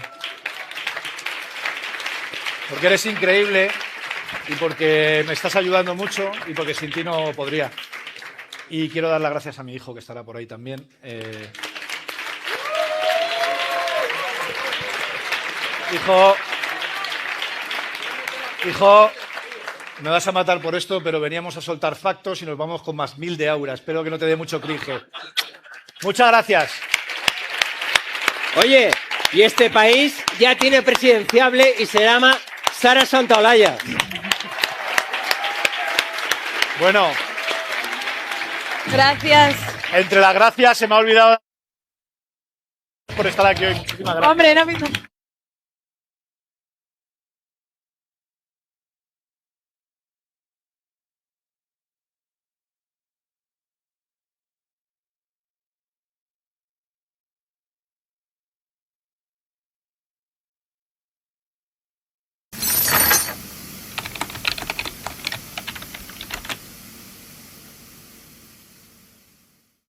eres increíble y porque me estás ayudando mucho y porque sin ti no podría. Y quiero dar las gracias a mi hijo, que estará por ahí también. Hijo, me vas a matar por esto, pero veníamos a soltar factos y nos vamos con más 1000 de aura. Espero que no te dé mucho cringe. Muchas gracias. Oye, y este país ya tiene presidenciable y se llama Sara Santaolalla. Bueno, Gracias. entre las gracias se me ha olvidado por estar aquí hoy. Muchísimas gracias. Hombre, no me...